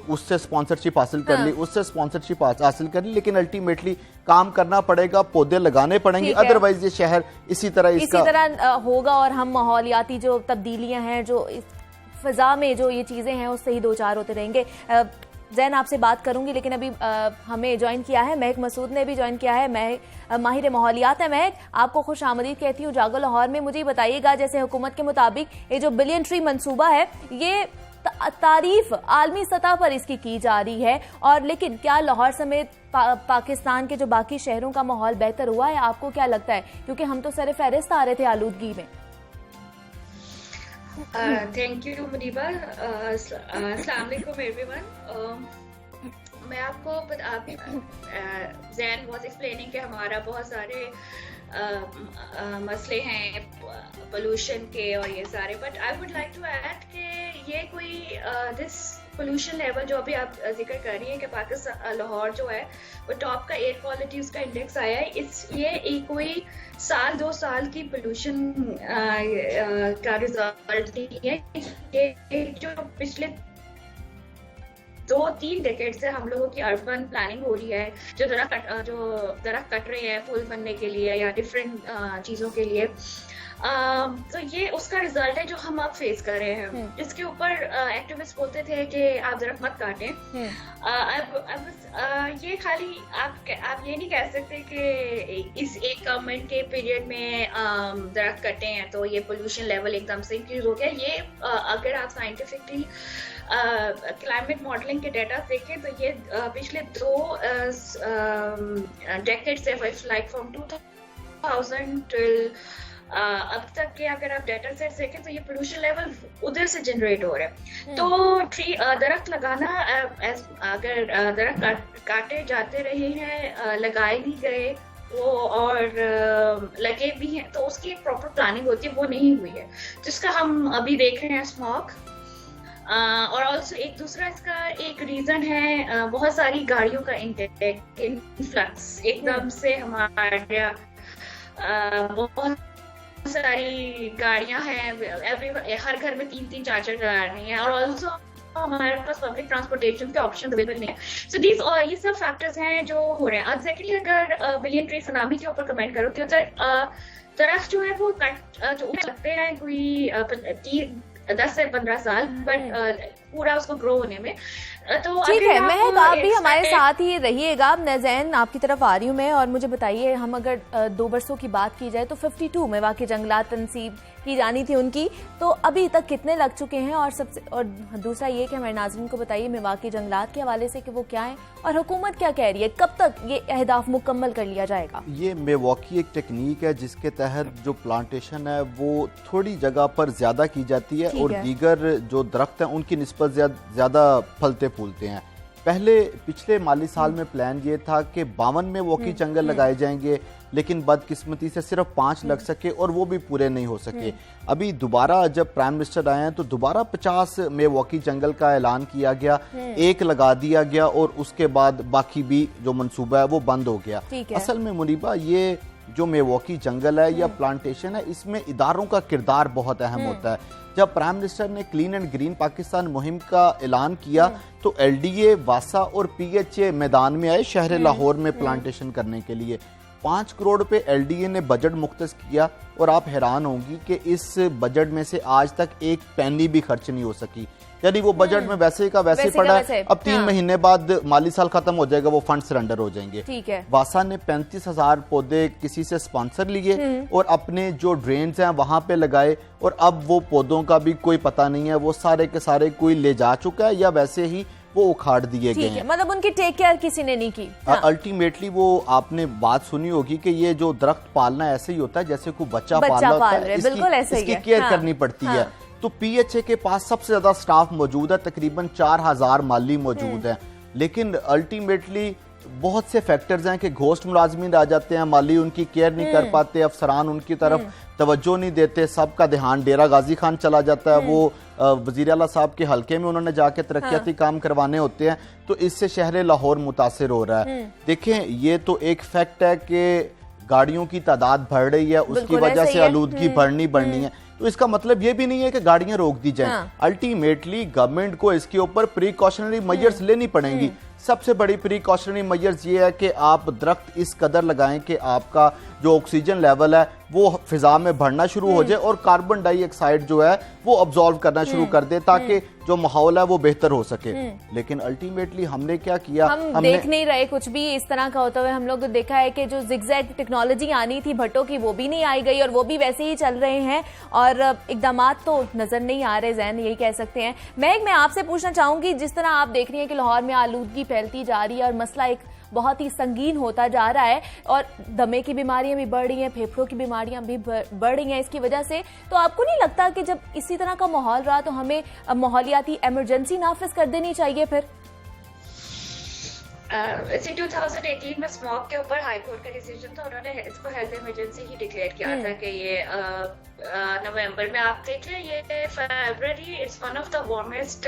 उससे स्पॉन्सरशिप हासिल कर ली, उससे स्पॉन्सरशिप हासिल कर ली, लेकिन अल्टीमेटली काम करना पड़ेगा, पौधे लगाने पड़ेंगे, अदरवाइज ये शहर इसी तरह होगा और हम माहौलियाती जो तब्दीलियां हैं, जो इस फिजा में जो ये चीजें हैं, उससे ही दो चार होते रहेंगे। जैन आपसे बात करूंगी, लेकिन अभी हमें ज्वाइन किया है महक मसूद ने भी ज्वाइन किया है। महक माहिर माहौलियात है। महक, आपको खुश आमदीद कहती हूँ जागो लाहौर में। मुझे बताइएगा, जैसे हुकूमत के मुताबिक ये जो बिलियन ट्री मंसूबा है, ये तारीफ आलमी सतह पर इसकी की जा रही है, और लेकिन क्या लाहौर समेत पाकिस्तान के जो बाकी शहरों का माहौल बेहतर हुआ है? आपको क्या लगता है? क्योंकि हम तो सर फहरिस्त आ रहे थे आलूदगी में। Thank you Muneeba. अस्सलाम वालेकुम एवरीवन। मैं आपको जैन वाज एक्सप्लेनिंग कि हमारा बहुत सारे मसले हैं पोल्यूशन के और ये सारे, but I would like to add कि ये कोई दिस पोल्यूशन लेवल जो अभी आप जिक्र कर रही है कि पाकिस्तान लाहौर जो है वो टॉप का एयर क्वालिटी उसका इंडेक्स आया है, ये कोई साल 2 साल की पोल्यूशन का रिजल्ट नहीं है। ये जो पिछले 2-3 डेकेड से हम लोगों की अर्बन प्लानिंग हो रही है, जो दरख्त कट रहे हैं पुल बनने के लिए या डिफरेंट चीज़ों के लिए, तो ये उसका रिजल्ट है जो हम अब फेस कर रहे हैं। इसके ऊपर एक्टिविस्ट बोलते थे कि आप दरख्त मत काटें। अब ये खाली आप ये नहीं कह सकते कि इस एक गवर्नमेंट के पीरियड में दरख्त कटे हैं तो ये पोल्यूशन लेवल एकदम से इंक्रीज हो गया। ये अगर आप साइंटिफिकली क्लाइमेट मॉडलिंग के डेटा देखें तो ये पिछले 2 डेकेड से, लाइक फ्रॉम 2000 टिल अब तक के अगर आप डेटा सेट देखें तो ये पोल्यूशन लेवल उधर से जनरेट हो रहा है। तो दरख्त लगाना, अगर दरख्त काटे जाते रहे हैं, लगाए नहीं गए वो और लगे भी हैं, तो उसकी एक प्रॉपर प्लानिंग होती है, वो नहीं हुई है, जिसका हम अभी देख रहे हैं स्मॉग। और ऑल्सो एक दूसरा इसका एक रीजन है बहुत सारी गाड़ियों का इनफ्लक्स। एकदम से हमारे बहुत सारी गाड़ियां हैं, हर घर में 3-3 4-4 गाड़ियां हैं, और ऑल्सो हमारे पास पब्लिक ट्रांसपोर्टेशन के ऑप्शन अवेलेबल नहीं है। सो ये सब फैक्टर्स हैं जो हो रहे हैं। अब सेकेंडली अगर बिलियन ट्री सुनामी के ऊपर कमेंट करो तो दरख्त जो है वो जो लगते हैं कोई 10 से 15 साल, बट पूरा उसको ग्रो होने में। तो ठीक है महक, आप भी हमारे एक साथ ही रहिएगा। नज़ैन, आपकी तरफ आ रही हूँ मैं, और मुझे बताइए, हम अगर 2 बरसों की बात की जाए तो 52 मेवाकी जंगलात तनसीब की जानी थी उनकी, तो अभी तक कितने लग चुके हैं? और दूसरा ये कि हमारे नाज़रीन को बताइए मेवाकी जंगलात के हवाले से कि वो क्या है और हुकूमत क्या कह रही है, कब तक ये अहदाफ मुकम्मल कर लिया जाएगा? ये मेवाकी एक टेक्निक है जिसके तहत जो प्लांटेशन है वो थोड़ी जगह पर ज्यादा की जाती है और दीगर जो दरख्त हैं उनकी निस्बत ज्यादा फलते फूलते हैं। पिछले माली साल में प्लान ये था कि 52 मेवाकी जंगल लगाए जाएंगे, लेकिन बदकिस्मती से सिर्फ 5 लग सके और वो भी पूरे नहीं हो सके। अभी दोबारा जब प्राइम मिनिस्टर आए हैं तो दोबारा 50 मेवाकी जंगल का ऐलान किया गया, 1 लगा दिया गया और उसके बाद बाकी भी जो मंसूबा है वो बंद हो गया। असल में मुनीबा, ये जो मेवाकी जंगल है या प्लांटेशन है, इसमें इदारों का किरदार बहुत अहम होता है। जब प्राइम मिनिस्टर ने क्लीन एंड ग्रीन पाकिस्तान मुहिम का ऐलान किया तो LDA, वासा और PHA मैदान में आए शहर लाहौर में प्लांटेशन करने के लिए। 5 करोड़ पे LDA ने बजट मुख्तस किया और आप हैरान होंगी कि इस बजट में से आज तक एक पैनी भी खर्च नहीं हो सकी। यानी वो बजट में वैसे का वैसे पड़ा है। अब 3 महीने बाद माली साल खत्म हो जाएगा, वो फंड सरेंडर हो जाएंगे। ठीक है। वासा ने 35,000 पौधे किसी से स्पॉन्सर लिए और अपने जो ड्रेन्स हैं वहां पे लगाए, और अब वो पौधों का भी कोई पता नहीं है, वो सारे के सारे कोई ले जा चुका है या वैसे ही वो उखाड़ दिए गए हैं। मतलब उनकी टेक केयर किसी ने नहीं की। अल्टीमेटली वो आपने बात सुनी होगी कि ये जो दरख्त पालना ऐसे ही होता है जैसे कोई बच्चा पाल रहा है, इसकी केयर करनी पड़ती है। तो PHA के पास सबसे ज्यादा स्टाफ मौजूद है, तकरीबन 4000 माली मौजूद है, लेकिन अल्टीमेटली बहुत से फैक्टर्स हैं कि घोस्ट मुलाजमीन आ जाते हैं, माली उनकी केयर नहीं कर पाते, अफसरान उनकी तरफ तवज्जो नहीं देते, सबका ध्यान डेरा गाजी खान चला जाता है। वो वजीर आला साहब के हलके में उन्होंने जाके तरक्याती काम करवाने होते हैं, तो इससे शहर लाहौर मुतासिर हो रहा है। देखें, ये तो एक फैक्ट है कि गाड़ियों की तादाद बढ़ रही है, उसकी वजह से आलूदगी बढ़नी है, तो इसका मतलब ये भी नहीं है कि गाड़ियां रोक दी जाएं। अल्टीमेटली गवर्नमेंट को इसके ऊपर प्रिकॉशनरी मेजर्स लेनी पड़ेंगी। सबसे बड़ी प्रिकॉशनरी मेजर्स ये है कि आप दरख्त इस कदर लगाएं कि आपका जो ऑक्सीजन लेवल है वो फिजा में बढ़ना शुरू हो जाए और कार्बन डाइऑक्साइड जो है वो अब्जॉर्व करना शुरू कर दे, ताकि जो माहौल है वो बेहतर हो सके। लेकिन अल्टीमेटली हमने क्या किया, हमने देख नहीं रहे कुछ भी इस तरह का होता हुआ। हम लोग देखा है कि जो जिगजैग टेक्नोलॉजी आनी थी भट्टों की, वो भी नहीं आई गई और वो भी वैसे ही चल रहे हैं और इकदामात तो नजर नहीं आ रहे। जैन, यही कह सकते हैं। मैं आपसे पूछना चाहूंगी, जिस तरह आप देख रही हैं कि लाहौर में आलूदगी फैलती जा रही है और मसला एक बहुत ही संगीन होता जा रहा है और दमे की बीमारियां भी बढ़ रही हैं, फेफड़ों की बीमारियां भी बढ़ रही हैं इसकी वजह से, तो आपको नहीं लगता कि जब इसी तरह का माहौल रहा तो हमें माहौलियाती इमरजेंसी नाफिज कर देनी चाहिए? फिर 2018 में स्मॉग के ऊपर हाई कोर्ट का डिसीजन था, उन्होंने इसको हेल्थ इमरजेंसी ही डिक्लेयर किया था कि ये नवंबर में, आप देखें ये फरवरी, it's one of the warmest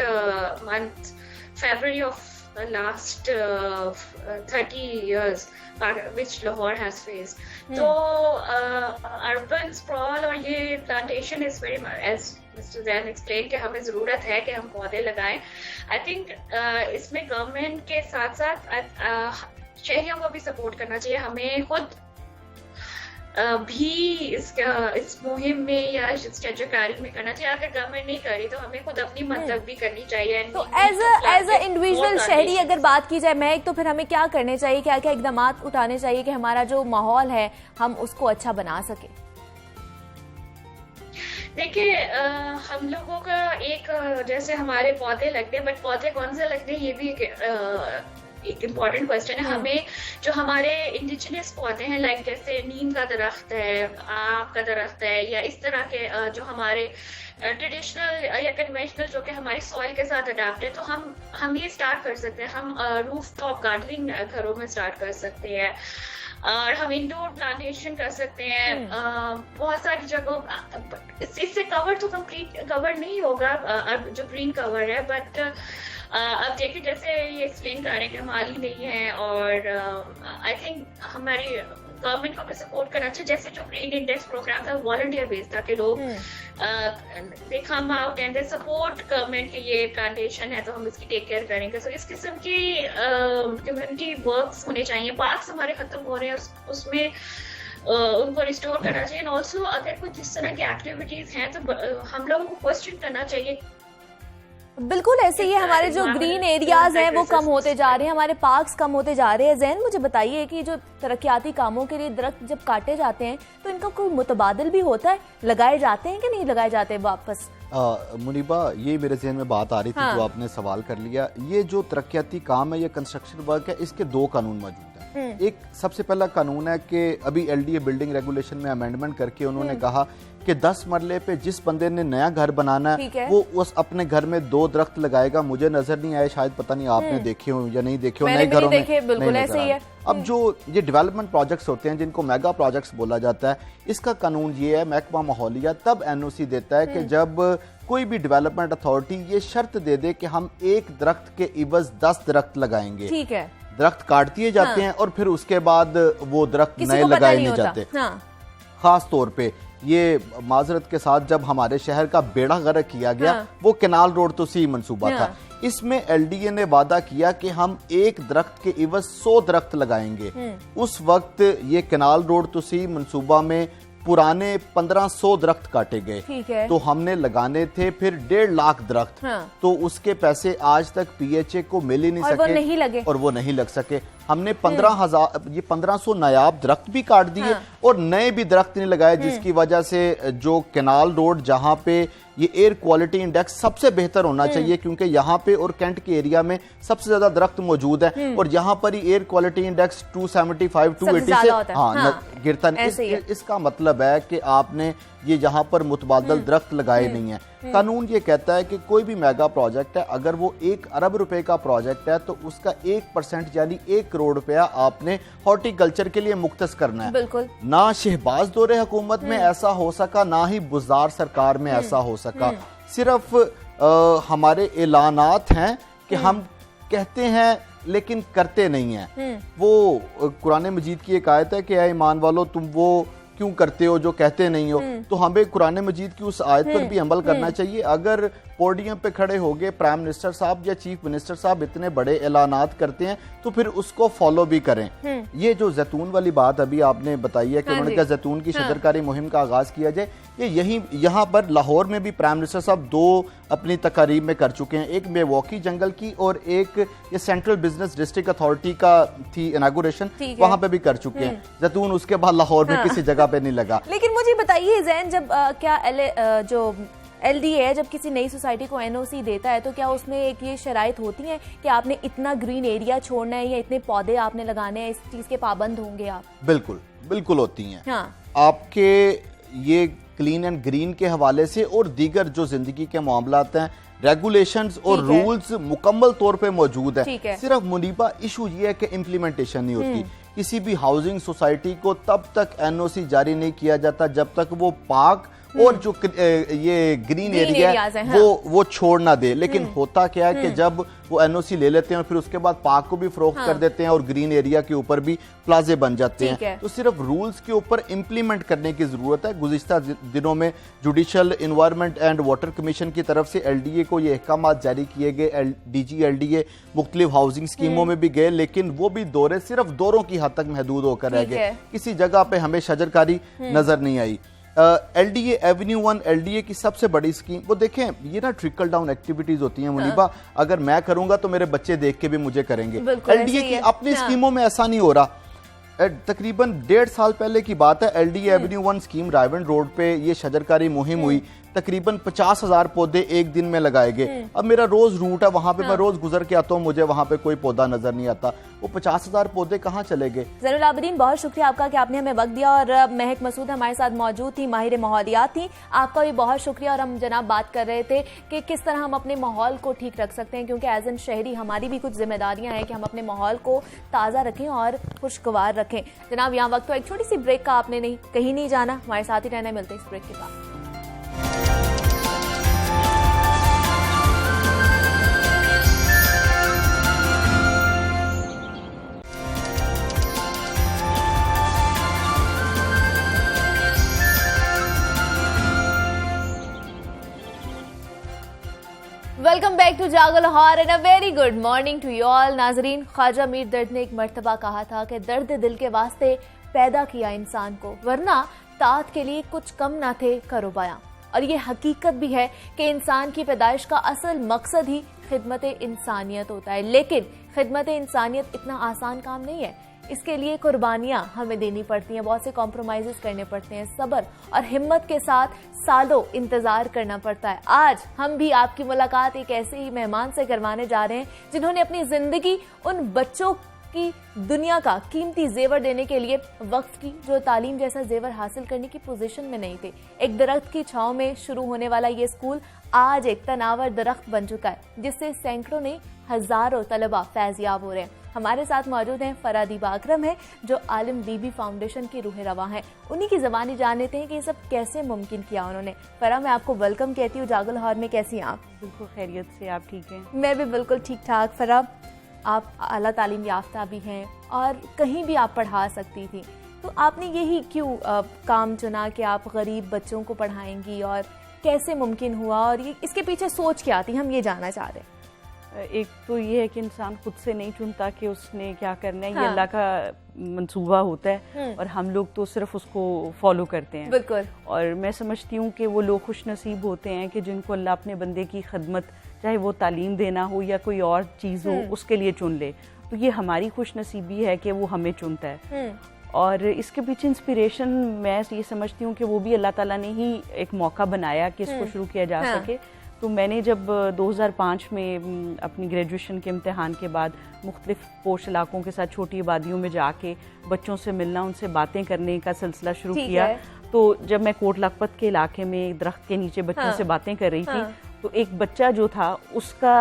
month, February of the last 30 years which Lahore has faced. So urban sprawl और ये plantation is very much, as Mr. Zain explained, कि हमें जरूरत है कि हम पौधे लगाएं। I think इसमें गवर्नमेंट के साथ साथ शहरियों को भी सपोर्ट करना चाहिए। हमें खुद भी इस मुहिम में या इस कार्यक्रम में करना चाहिए। अगर गवर्नमेंट नहीं करी तो हमें खुद अपनी मदद भी करनी चाहिए। तो एज अ इंडिविजुअल शहरी अगर बात की जाए महक, तो फिर हमें क्या करने चाहिए, क्या क्या इकदाम उठाने चाहिए कि हमारा जो माहौल है हम उसको अच्छा बना सके? देखिए, हम लोगों का एक, जैसे हमारे पौधे लगते हैं, बट पौधे कौन से लगते हैं ये भी एक इम्पॉर्टेंट क्वेश्चन है। हमें जो हमारे इंडिजिनियस पौधे हैं, लाइक जैसे नीम का दरख्त है, आम का दरख्त है, या इस तरह के जो हमारे ट्रेडिशनल या कन्वेंशनल जो कि हमारी सॉइल के साथ अडाप्ट है, तो हम ये स्टार्ट कर सकते हैं। हम रूफ टॉप गार्डनिंग घरों में स्टार्ट कर सकते हैं और हम इंडोर प्लांटेशन कर सकते हैं। बहुत सारी जगहों इससे कवर तो कंप्लीट कवर नहीं होगा जो ग्रीन कवर है, बट अब देखिए जैसे ये एक्सप्लेन कर रहे हैं कि माली नहीं है, और आई थिंक हमारी गवर्नमेंट को भी सपोर्ट करना चाहिए। जैसे जो ग्रीन इंडेक्स प्रोग्राम था वॉलंटियर बेस्ड था कि लोग they come out and they support government की ये प्लांटेशन है तो हम इसकी टेक केयर करेंगे। तो इस किस्म की कम्युनिटी वर्क्स होने चाहिए। पार्क्स हमारे खत्म हो रहे हैं, उसमें उनको रिस्टोर करना चाहिए। एंड ऑल्सो अगर कुछ इस तरह की एक्टिविटीज हैं तो हम लोगों को क्वेश्चन करना चाहिए। बिल्कुल ऐसे ही हमारे जो ग्रीन एरियाज हैं वो कम होते जा रहे हैं, हमारे पार्क्स कम होते जा रहे हैं। जैन मुझे बताइए कि जो तरक्याती कामों के लिए दरख्त जब काटे जाते हैं तो इनका कोई मुतबादिल भी होता है, लगाए जाते हैं कि नहीं लगाए जाते वापस? मुनीबा, ये मेरे जहन में बात आ रही थी, हाँ। जो आपने सवाल कर लिया। ये जो तरक्याती काम है, ये कंस्ट्रक्शन वर्क है, इसके दो कानून मौजूद हैं। एक सबसे पहला कानून है कि अभी एलडीए बिल्डिंग रेगुलेशन में अमेंडमेंट करके उन्होंने कहा कि 10 मरले पे जिस बंदे ने नया घर बनाना है वो उस अपने घर में 2 दरख्त लगाएगा। मुझे नजर नहीं आए, शायद पता नहीं आपने देखे हो या नहीं देखे हो, नए घरों में बिल्कुल ऐसे ही है। अब जो ये डेवलपमेंट प्रोजेक्ट्स होते हैं जिनको मेगा प्रोजेक्ट्स बोला जाता है, इसका कानून ये है, महकमा माहौलिया तब एनओसी देता है कि जब कोई भी डेवलपमेंट अथॉरिटी ये शर्त दे दे कि हम एक दरख्त के इवज 10 दरख्त लगाएंगे। ठीक है। दरख्त काट दिए जाते हैं और फिर उसके बाद वो दरख्त नए लगाए नहीं जाते। खास तौर पे ये माजरत के साथ जब हमारे शहर का बेड़ा गर्क किया गया, वो कैनाल रोड तो सी मंसूबा था। इसमें एलडीए ने वादा किया कि हम एक दरख्त के इवज 100 दरख्त लगाएंगे। उस वक्त ये कैनाल रोड तो सी मंसूबा में पुराने 1500 दरख्त काटे गए, तो हमने लगाने थे फिर 1.5 लाख दरख्त। तो उसके पैसे आज तक पीएचए को मिल ही नहीं सके और वो नहीं लग सके। हमने 1500 नायाब दरख्त भी काट दिए और नए भी दरख्त नहीं लगाए, जिसकी वजह से जो कैनाल रोड जहां पे ये एयर क्वालिटी इंडेक्स सबसे बेहतर होना चाहिए, क्योंकि यहाँ पे और कैंट के एरिया में सबसे ज्यादा दरख्त मौजूद है और यहाँ पर ही एयर क्वालिटी इंडेक्स 275 280 से गिरता नहीं। इसका मतलब है कि आपने ये यहाँ पर मुतबादल दरख्त लगाए नहीं है। कानून ये कहता है कि कोई भी मेगा प्रोजेक्ट है, अगर वो 1 अरब रुपए का प्रोजेक्ट है तो उसका 1% यानी 1 करोड़ रुपया आपने हॉर्टिकल्चर के लिए मुख्तस करना है। बिल्कुल। ना शहबाज दौरे हुकूमत में ऐसा हो सका, ना ही बुज़दार सरकार में ऐसा हो सका। सिर्फ हमारे ऐलानात हैं कि हम कहते हैं लेकिन करते नहीं हैं। वो कुरान मजीद की एक आयत है कि ऐ ईमान वालो तुम वो क्यों करते हो जो कहते नहीं हो। तो हमें कुरान मजीद की उस आयत पर भी अमल करना चाहिए। अगर पोडियम पे खड़े हो गए प्राइम मिनिस्टर साहब या चीफ मिनिस्टर साहब इतने बड़े ऐलानात करते हैं तो फिर उसको फॉलो भी करें। ये जो जैतून वाली बात अभी आपने बताई है कि उन्होंने कहा जैतून की शजरकारी मुहिम का आगाज किया जाए, ये यहाँ पर लाहौर में भी प्राइम मिनिस्टर साहब 2 अपनी तकारीब में कर चुके हैं। एक मिल्वॉकी जंगल की और एक ये सेंट्रल बिजनेस डिस्ट्रिक्ट अथॉरिटी का थी इनॉग्रेशन, वहां पे भी कर चुके हैं। जैतून उसके बाद लाहौर में किसी जगह पे नहीं लगा। लेकिन मुझे बताइए जैन, जब क्या जो एलडीए जब किसी नई सोसाइटी को एनओसी देता है तो क्या उसमें एक ये शराइत होती है कि आपने इतना ग्रीन एरिया छोड़ना है या इतने पौधे आपने लगाने हैं, इस चीज के पाबंद होंगे आप? बिल्कुल बिल्कुल होती हैं। आपके ये क्लीन एंड ग्रीन के हवाले से और दीगर जो जिंदगी के मामलात हैं, रेगुलेशंस और रूल्स मुकम्मल तौर पे मौजूद है। सिर्फ मुनीबा इशू ये है कि इम्प्लीमेंटेशन नहीं होती। किसी भी हाउसिंग सोसाइटी को तब तक एनओसी जारी नहीं किया जाता जब तक वो पार्क और जो ये ग्रीन एरिया है वो छोड़ ना दे। लेकिन होता क्या है कि जब वो एनओसी ले लेते हैं और फिर उसके बाद पार्क को भी फरोख्त कर देते हैं और ग्रीन एरिया के ऊपर भी प्लाजे बन जाते हैं। तो सिर्फ रूल्स के ऊपर इम्प्लीमेंट करने की जरूरत है। गुज़िश्ता दिनों में judicial environment and water commission की तरफ से एलडीए को ये अहकाम जारी किए गए। डीजी एलडीए मुख्तलिफ हाउसिंग स्कीमों में भी गए, लेकिन वो भी दौरे सिर्फ दौरों की हद तक महदूद होकर रह गए। किसी जगह पे हमें शजरकारी नजर नहीं आई। एलडीए एवेन्यू 1 एलडीए की सबसे बड़ी स्कीम, वो देखें ये ना ट्रिकल डाउन एक्टिविटीज होती हैं मुनीबा। अगर मैं करूंगा तो मेरे बच्चे देख के भी मुझे करेंगे। एलडीए की अपनी स्कीमों में ऐसा नहीं हो रहा। तकरीबन 1.5 साल पहले की बात है, एलडीए एवेन्यू 1 स्कीम रायवन रोड पे ये शजरकारी मुहिम हुई। तकरीबन 50,000 पौधे एक दिन में लगाए गए। अब मेरा रोज रूट है वहां पे, मैं रोज गुजर के आता हूँ, मुझे वहां पे कोई पौधा नजर नहीं आता। वो 50,000 पौधे कहाँ चले गए? ज़ैनुल आबिदीन, बहुत शुक्रिया आपका कि आपने हमें वक्त दिया और महक मसूद हमारे साथ मौजूद थी, माहिर माहौलियात थी। आपका भी बहुत शुक्रिया। और हम जनाब बात कर रहे थे कि किस तरह हम अपने माहौल को ठीक रख सकते हैं, क्योंकि एज एन शहरी हमारी भी कुछ जिम्मेदारियां हैं कि हम अपने माहौल को ताज़ा रखें और खुशगवार रखें। जनाब यहाँ वक्त तो एक छोटी सी ब्रेक का, आपने नहीं कहीं नहीं जाना, हमारे साथ ही रहना। मिलते हैं इस ब्रेक के बाद। Welcome back to Jaago Lahore and a very good morning to you all. नाजरीन, ख्वाजा मीर दर्द ने एक मर्तबा कहा था कि दर्द दिल के वास्ते पैदा किया इंसान को, वरना तात के लिए कुछ कम ना थे करोबाया। और ये हकीकत भी है कि इंसान की पैदाइश का असल मकसद ही खिदमत इंसानियत होता है, लेकिन खिदमत इंसानियत इतना आसान काम नहीं है। इसके लिए कुर्बानियां हमें देनी पड़ती हैं, बहुत से कॉम्प्रोमाइजेस करने पड़ते हैं, सब्र और हिम्मत के साथ सालों इंतजार करना पड़ता है। आज हम भी आपकी मुलाकात एक ऐसे ही मेहमान से करवाने जा रहे हैं जिन्होंने अपनी जिंदगी उन बच्चों की दुनिया का कीमती जेवर देने के लिए वक्फ की जो तालीम जैसा जेवर हासिल करने की पोजीशन में नहीं थे। एक दरख्त की छांव में शुरू होने वाला ये स्कूल आज एक तनावर दरख्त बन चुका है, जिससे सैकड़ों नहीं हजारों तलबा फैजियाब हो रहे हैं। हमारे साथ मौजूद हैं फरादीबा अकरम है जो आलिम बीबी फाउंडेशन की रूह रवा हैं। उन्हीं की ज़बानी जान लेते हैं कि ये सब कैसे मुमकिन किया उन्होंने। फरा, मैं आपको वेलकम कहती हूँ जागो लाहौर में। कैसी हैं आप? बिल्कुल खैरियत से, आप ठीक हैं? मैं भी बिल्कुल ठीक ठाक। फरा, आप आला तालीम याफ्ता भी हैं और कहीं भी आप पढ़ा सकती थी, तो आपने यही क्यों काम चुना कि आप गरीब बच्चों को पढ़ाएंगी, और कैसे मुमकिन हुआ, और ये इसके पीछे सोच क्या आती, हम ये जानना चाह रहे हैं। एक तो ये है कि इंसान खुद से नहीं चुनता कि उसने क्या करना है, हाँ। ये अल्लाह का मंसूबा होता है और हम लोग तो सिर्फ उसको फॉलो करते हैं। बिल्कुल। और मैं समझती हूँ कि वो लोग खुश नसीब होते हैं कि जिनको अल्लाह अपने बंदे की खदमत, चाहे वो तालीम देना हो या कोई और चीज़ हो, उसके लिए चुन ले। तो ये हमारी खुश नसीबी है कि वो हमें चुनता है। और इसके पीछे इंस्पिरेशन मैं ये समझती हूँ कि वो भी अल्लाह ताला ने ही एक मौका बनाया कि इसको शुरू किया जा सके। तो मैंने जब 2005 में अपनी ग्रेजुएशन के इम्तिहान के बाद मुख्तलिफ पोश इलाकों के साथ छोटी आबादियों में जाके बच्चों से मिलना, उनसे बातें करने का सिलसिला शुरू किया, तो जब मैं कोट लखपत के इलाके में एक दरख्त के नीचे बच्चों से बातें कर रही थी, तो एक बच्चा जो था उसका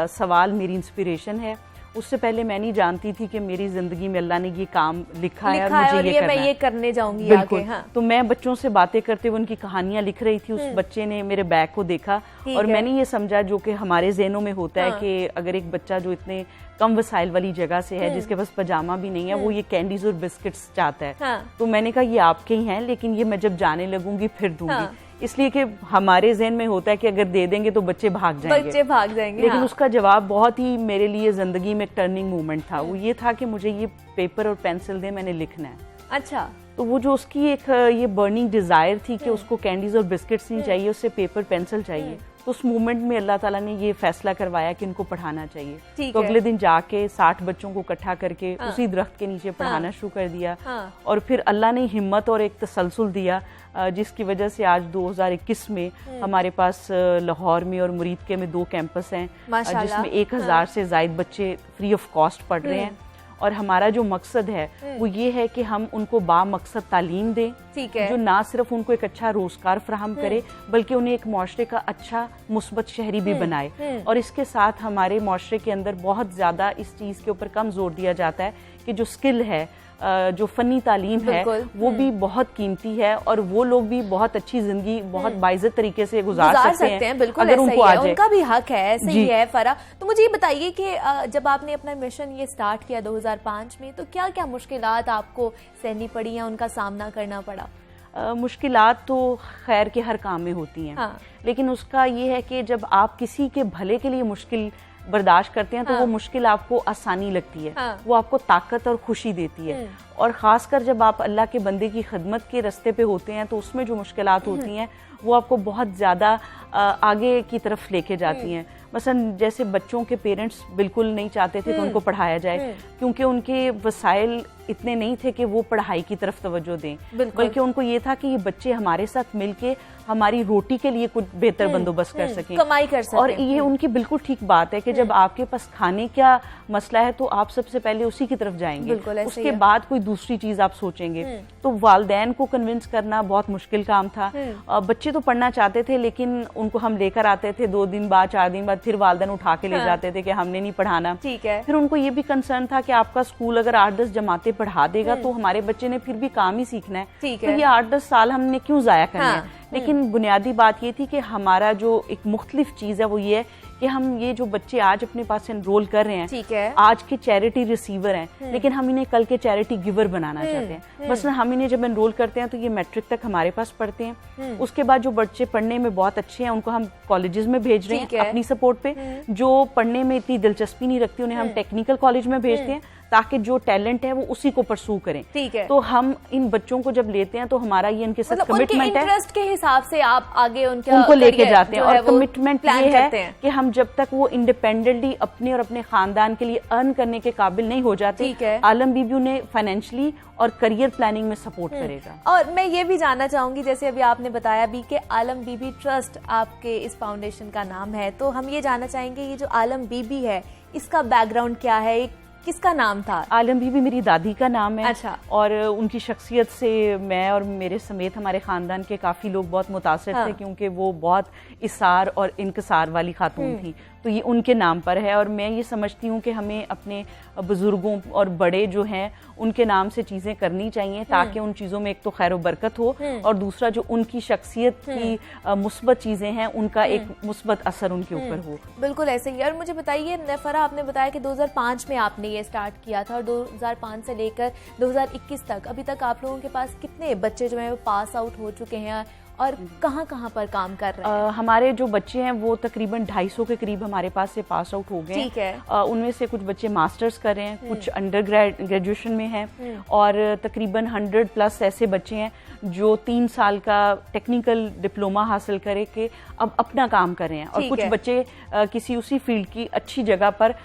सवाल मेरी इंस्पिरेशन है। उससे पहले मैं नहीं जानती थी कि मेरी जिंदगी में अल्लाह ने ये काम लिखा है और मुझे ये करना है। मैं ये करने जाऊंगी बिल्कुल। आगे। हाँ। तो मैं बच्चों से बातें करते हुए उनकी कहानियां लिख रही थी। उस बच्चे ने मेरे बैग को देखा और मैंने ये समझा, जो कि हमारे ज़हनों में होता है कि अगर एक बच्चा जो इतने कम वसाइल वाली जगह से है, जिसके पास पजामा भी नहीं है, वो ये कैंडीज और बिस्किट्स चाहता है, तो मैंने कहा ये आपके ही हैं, लेकिन ये मैं जब जाने लगूंगी फिर दूंगी। इसलिए कि हमारे ज़हन में होता है कि अगर दे देंगे तो बच्चे भाग जाएंगे। लेकिन उसका जवाब बहुत ही मेरे लिए जिंदगी में एक टर्निंग मोमेंट था। वो ये था कि मुझे ये पेपर और पेंसिल दे, मैंने लिखना है। अच्छा। तो वो जो उसकी एक ये बर्निंग डिजायर थी कि उसको कैंडीज और बिस्किट्स नहीं चाहिए, उससे पेपर पेंसिल चाहिए, तो उस मोमेंट में अल्लाह ताला ने ये फैसला करवाया कि इनको पढ़ाना चाहिए। तो अगले दिन जाके 60 बच्चों को इकट्ठा करके उसी दरख्त के नीचे पढ़ाना शुरू कर दिया। और फिर अल्लाह ने हिम्मत और एक तसलसल दिया, जिसकी वजह से आज 2021 में हमारे पास लाहौर में और मुरीद के में 2 कैंपस हैं, जिसमें 1000 से ज़ायद बच्चे फ्री ऑफ कॉस्ट पढ़ रहे हैं। और हमारा जो मकसद है वो ये है कि हम उनको बामकसद तालीम दें, जो ना सिर्फ उनको एक अच्छा रोजगार फराहम करे, बल्कि उन्हें एक माशरे का अच्छा मुस्बत शहरी भी बनाए। और इसके साथ हमारे माशरे के अंदर बहुत ज़्यादा इस चीज़ के ऊपर कम जोर दिया जाता है कि जो स्किल है, जो फनी तालीम है, वो भी बहुत कीमती है और वो लोग भी बहुत अच्छी जिंदगी बहुत बाइज्जत तरीके से गुजार सकते हैं। बिल्कुल, अगर उनको आ जाए, उनका भी हक है। ऐसे ही है फरा। तो मुझे ये बताइए कि जब आपने अपना मिशन ये स्टार्ट किया 2005 में, तो क्या क्या मुश्किलात आपको सहनी पड़ी या उनका सामना करना पड़ा? मुश्किलात तो खैर के हर काम में होती हैं, लेकिन उसका ये है कि जब आप किसी के भले के लिए मुश्किल बर्दाश्त करते हैं तो वो मुश्किल आपको आसानी लगती है, वो आपको ताकत और खुशी देती है। और ख़ासकर जब आप अल्लाह के बंदे की खिदमत के रास्ते पे होते हैं तो उसमें जो मुश्किलात होती हैं वो आपको बहुत ज़्यादा आगे की तरफ लेके जाती हैं। मसलन जैसे बच्चों के पेरेंट्स बिल्कुल नहीं चाहते थे कि उनको पढ़ाया जाए, क्योंकि उनके वसाइल इतने नहीं थे कि वो पढ़ाई की तरफ तवज्जो दें, बल्कि उनको ये था कि ये बच्चे हमारे साथ मिलके हमारी रोटी के लिए कुछ बेहतर बंदोबस्त कर सकें, कमाई कर सकें। और ये उनकी बिल्कुल ठीक बात है कि जब आपके पास खाने का मसला है तो आप सबसे पहले उसी की तरफ जाएंगे, उसके बाद कोई दूसरी चीज आप सोचेंगे। तो वालिदैन को कन्विंस करना बहुत मुश्किल काम था। बच्चे तो पढ़ना चाहते थे, लेकिन उनको हम लेकर आते थे 2 दिन बाद 4 दिन बाद, फिर वालिदैन उठा के ले जाते थे कि हमने नहीं पढ़ाना। ठीक है। फिर उनको ये भी कंसर्न था कि आपका स्कूल अगर 8-10 जमातें पढ़ा देगा तो हमारे बच्चे ने फिर भी काम ही सीखना है, तो ये 8-10 साल हमने क्यों जाया करना है। लेकिन बुनियादी बात ये थी कि हमारा जो एक मुख्तलिफ चीज़ है वो ये है कि हम ये जो बच्चे आज अपने पास एनरोल कर रहे हैं, ठीक है, आज के चैरिटी रिसीवर हैं, लेकिन हम इन्हें कल के चैरिटी गिवर बनाना चाहते हैं। बस हम इन्हें जब एनरोल करते हैं तो ये मैट्रिक तक हमारे पास पढ़ते हैं, उसके बाद जो बच्चे पढ़ने में बहुत अच्छे हैं उनको हम कॉलेजेस में भेज रहे हैं अपनी सपोर्ट पे, जो पढ़ने में इतनी दिलचस्पी नहीं रखती उन्हें हम टेक्निकल कॉलेज में भेजते हैं ताकि जो टैलेंट है वो उसी को परसू करें। ठीक है। तो हम इन बच्चों को जब लेते हैं तो हमारा ये इनके साथ कमिटमेंट है, इंटरेस्ट के हिसाब से आप आगे उनको लेके जाते हैं। और कमिटमेंट ये है हैं कि हम जब तक वो इंडिपेंडेंटली अपने और अपने खानदान के लिए अर्न करने के काबिल नहीं हो जाते, आलम बीबी उन्हें फाइनेंशियली और करियर प्लानिंग में सपोर्ट करेगा। और मैं ये भी जानना चाहूंगी, जैसे अभी आपने बताया भी कि आलम बीबी ट्रस्ट आपके इस फाउंडेशन का नाम है, तो हम ये जानना चाहेंगे ये जो आलम बीबी है इसका बैकग्राउंड क्या है, किसका नाम था? आलम बीबी मेरी दादी का नाम है। अच्छा। और उनकी शख्सियत से मैं और मेरे समेत हमारे खानदान के काफी लोग बहुत मुतासिर थे, क्योंकि वो बहुत इसार और इनकसार वाली खातून थी, तो ये उनके नाम पर है। और मैं ये समझती हूँ कि हमें अपने बुजुर्गों और बड़े जो हैं उनके नाम से चीजें करनी चाहिए, ताकि उन चीजों में एक तो खैर बरकत हो, और दूसरा जो उनकी शख्सियत की मुस्बत चीजें हैं उनका एक मुस्बत असर उनके ऊपर हो। बिल्कुल ऐसे ही। और मुझे बताइए फरा, आपने बताया कि 2005 में आपने ये स्टार्ट किया था, और 2005 से लेकर 2021 तक अभी तक आप लोगों के पास कितने बच्चे जो हैं वो पास आउट हो चुके हैं और कहाँ पर काम कर रहे हैं? हमारे जो बच्चे हैं वो तकरीबन 250 के करीब हमारे पास से पास आउट हो गए। ठीक है। उनमें से कुछ बच्चे मास्टर्स कर रहे हैं, कुछ अंडर ग्रेजुएशन में हैं, और तकरीबन 100+ ऐसे बच्चे हैं जो 3 साल का टेक्निकल डिप्लोमा हासिल करके अब अपना काम कर रहे हैं, और कुछ बच्चे किसी उसी फील्ड की अच्छी जगह पर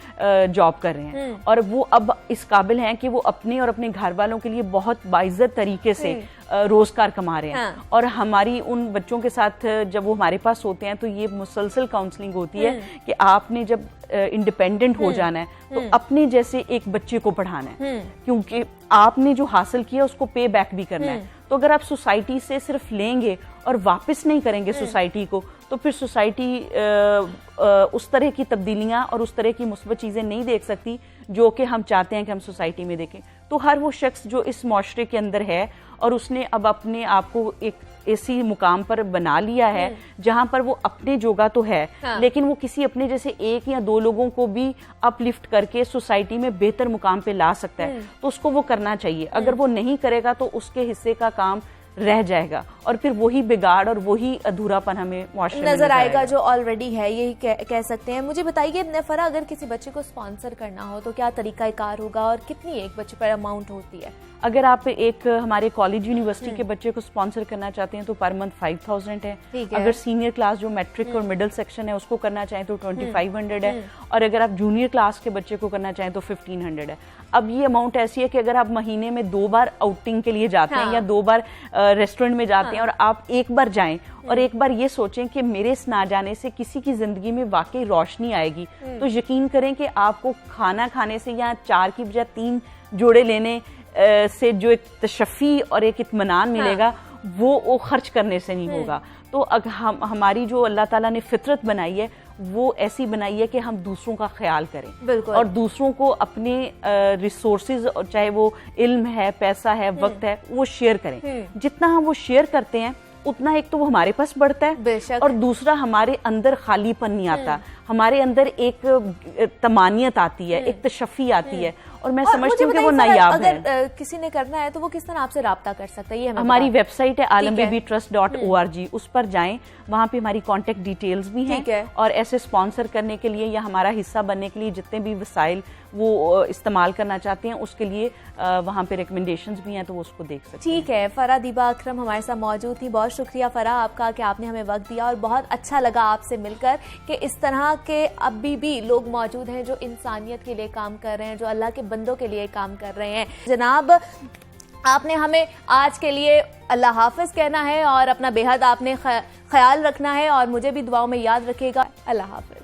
जॉब कर रहे हैं, और वो अब इस काबिल हैं कि वो अपने और अपने घर वालों के लिए बहुत बाइज्जत तरीके से रोजगार कमा रहे हैं। और हमारी उन बच्चों के साथ जब वो हमारे पास होते हैं तो ये मुसलसल काउंसलिंग होती है कि आपने जब इंडिपेंडेंट हो जाना है तो अपने जैसे एक बच्चे को पढ़ाना है, क्योंकि आपने जो हासिल किया उसको पे बैक भी करना है। तो अगर आप सोसाइटी से सिर्फ लेंगे और वापस नहीं करेंगे सोसाइटी को, तो फिर सोसाइटी उस तरह की तब्दीलियां और उस तरह की मुस्बत चीजें नहीं देख सकती जो कि हम चाहते हैं कि हम सोसाइटी में देखें। तो हर वो शख्स जो इस माशरे के अंदर है और उसने अब अपने आप को एक ऐसी मुकाम पर बना लिया है जहां पर वो अपने जोगा तो है, लेकिन वो किसी अपने जैसे 1 या 2 लोगों को भी अपलिफ्ट करके सोसाइटी में बेहतर मुकाम पे ला सकता है, तो उसको वो करना चाहिए। अगर वो नहीं करेगा तो उसके हिस्से का काम रह जाएगा, और फिर वही बिगाड़ और वही अधूरापन हमें मुआशरे में नजर आएगा जो ऑलरेडी है, यही कह सकते हैं। मुझे बताइए फरा, अगर किसी बच्चे को स्पॉन्सर करना हो तो क्या तरीकाकार होगा और कितनी एक बच्चे पर अमाउंट होती है? अगर आप एक हमारे कॉलेज यूनिवर्सिटी के बच्चे को स्पॉन्सर करना चाहते हैं तो पर मंथ 5000 है। अगर सीनियर क्लास जो मैट्रिक और मिडिल सेक्शन है उसको करना चाहें तो 2500 है, और अगर आप जूनियर क्लास के बच्चे को करना चाहें तो 1500 है। अब ये अमाउंट ऐसी है कि अगर आप महीने में 2 बार आउटिंग के लिए जाते हैं या 2 बार रेस्टोरेंट में जाते हैं, और आप एक बार जाएं और एक बार ये सोचें कि मेरे इस ना जाने से किसी की जिंदगी में वाकई रोशनी आएगी, तो यकीन करें कि आपको खाना खाने से या 4 की बजाय 3 जोड़े लेने से जो एक तशफ़ी और एक इत्मीनान मिलेगा वो खर्च करने से नहीं होगा। तो हमारी जो अल्लाह ताला ने फितरत बनाई है वो ऐसी बनाई है कि हम दूसरों का ख्याल करें और दूसरों को अपने रिसोर्सेज, चाहे वो इल्म है, पैसा है, वक्त है, वो शेयर करें। जितना हम वो शेयर करते हैं उतना एक तो वो हमारे पास बढ़ता है, और दूसरा हमारे अंदर खालीपन नहीं आता, हमारे अंदर एक तमानियत आती है, एक तशफ़ी आती है, और मैं समझती हूँ कि वो नायाब है। अगर किसी ने करना है तो वो किस तरह आपसे राब्ता कर सकता है? ये हमारी वेबसाइट है alambabytrust.org, उस पर जाएं, वहाँ पे हमारी कॉन्टेक्ट डिटेल्स भी हैं, और ऐसे स्पॉन्सर करने के लिए या हमारा हिस्सा बनने के लिए जितने भी वसाइल वो इस्तेमाल करना चाहते हैं उसके लिए वहाँ पे रिकमेंडेशंस भी हैं, तो वो उसको देख सकते हैं। ठीक है, फरा दीबा अकरम हमारे साथ मौजूद थी। बहुत शुक्रिया फरा आपका कि आपने हमें वक्त दिया, और बहुत अच्छा लगा आपसे मिलकर कि इस तरह के अभी भी लोग मौजूद हैं जो इंसानियत के लिए काम कर रहे हैं, जो अल्लाह के बंदों के लिए काम कर रहे हैं। जनाब, आपने हमें आज के लिए अल्लाह हाफिज कहना है और अपना बेहद आपने ख्याल रखना है, और मुझे भी दुआओं में याद रखिएगा। अल्लाह हाफिज।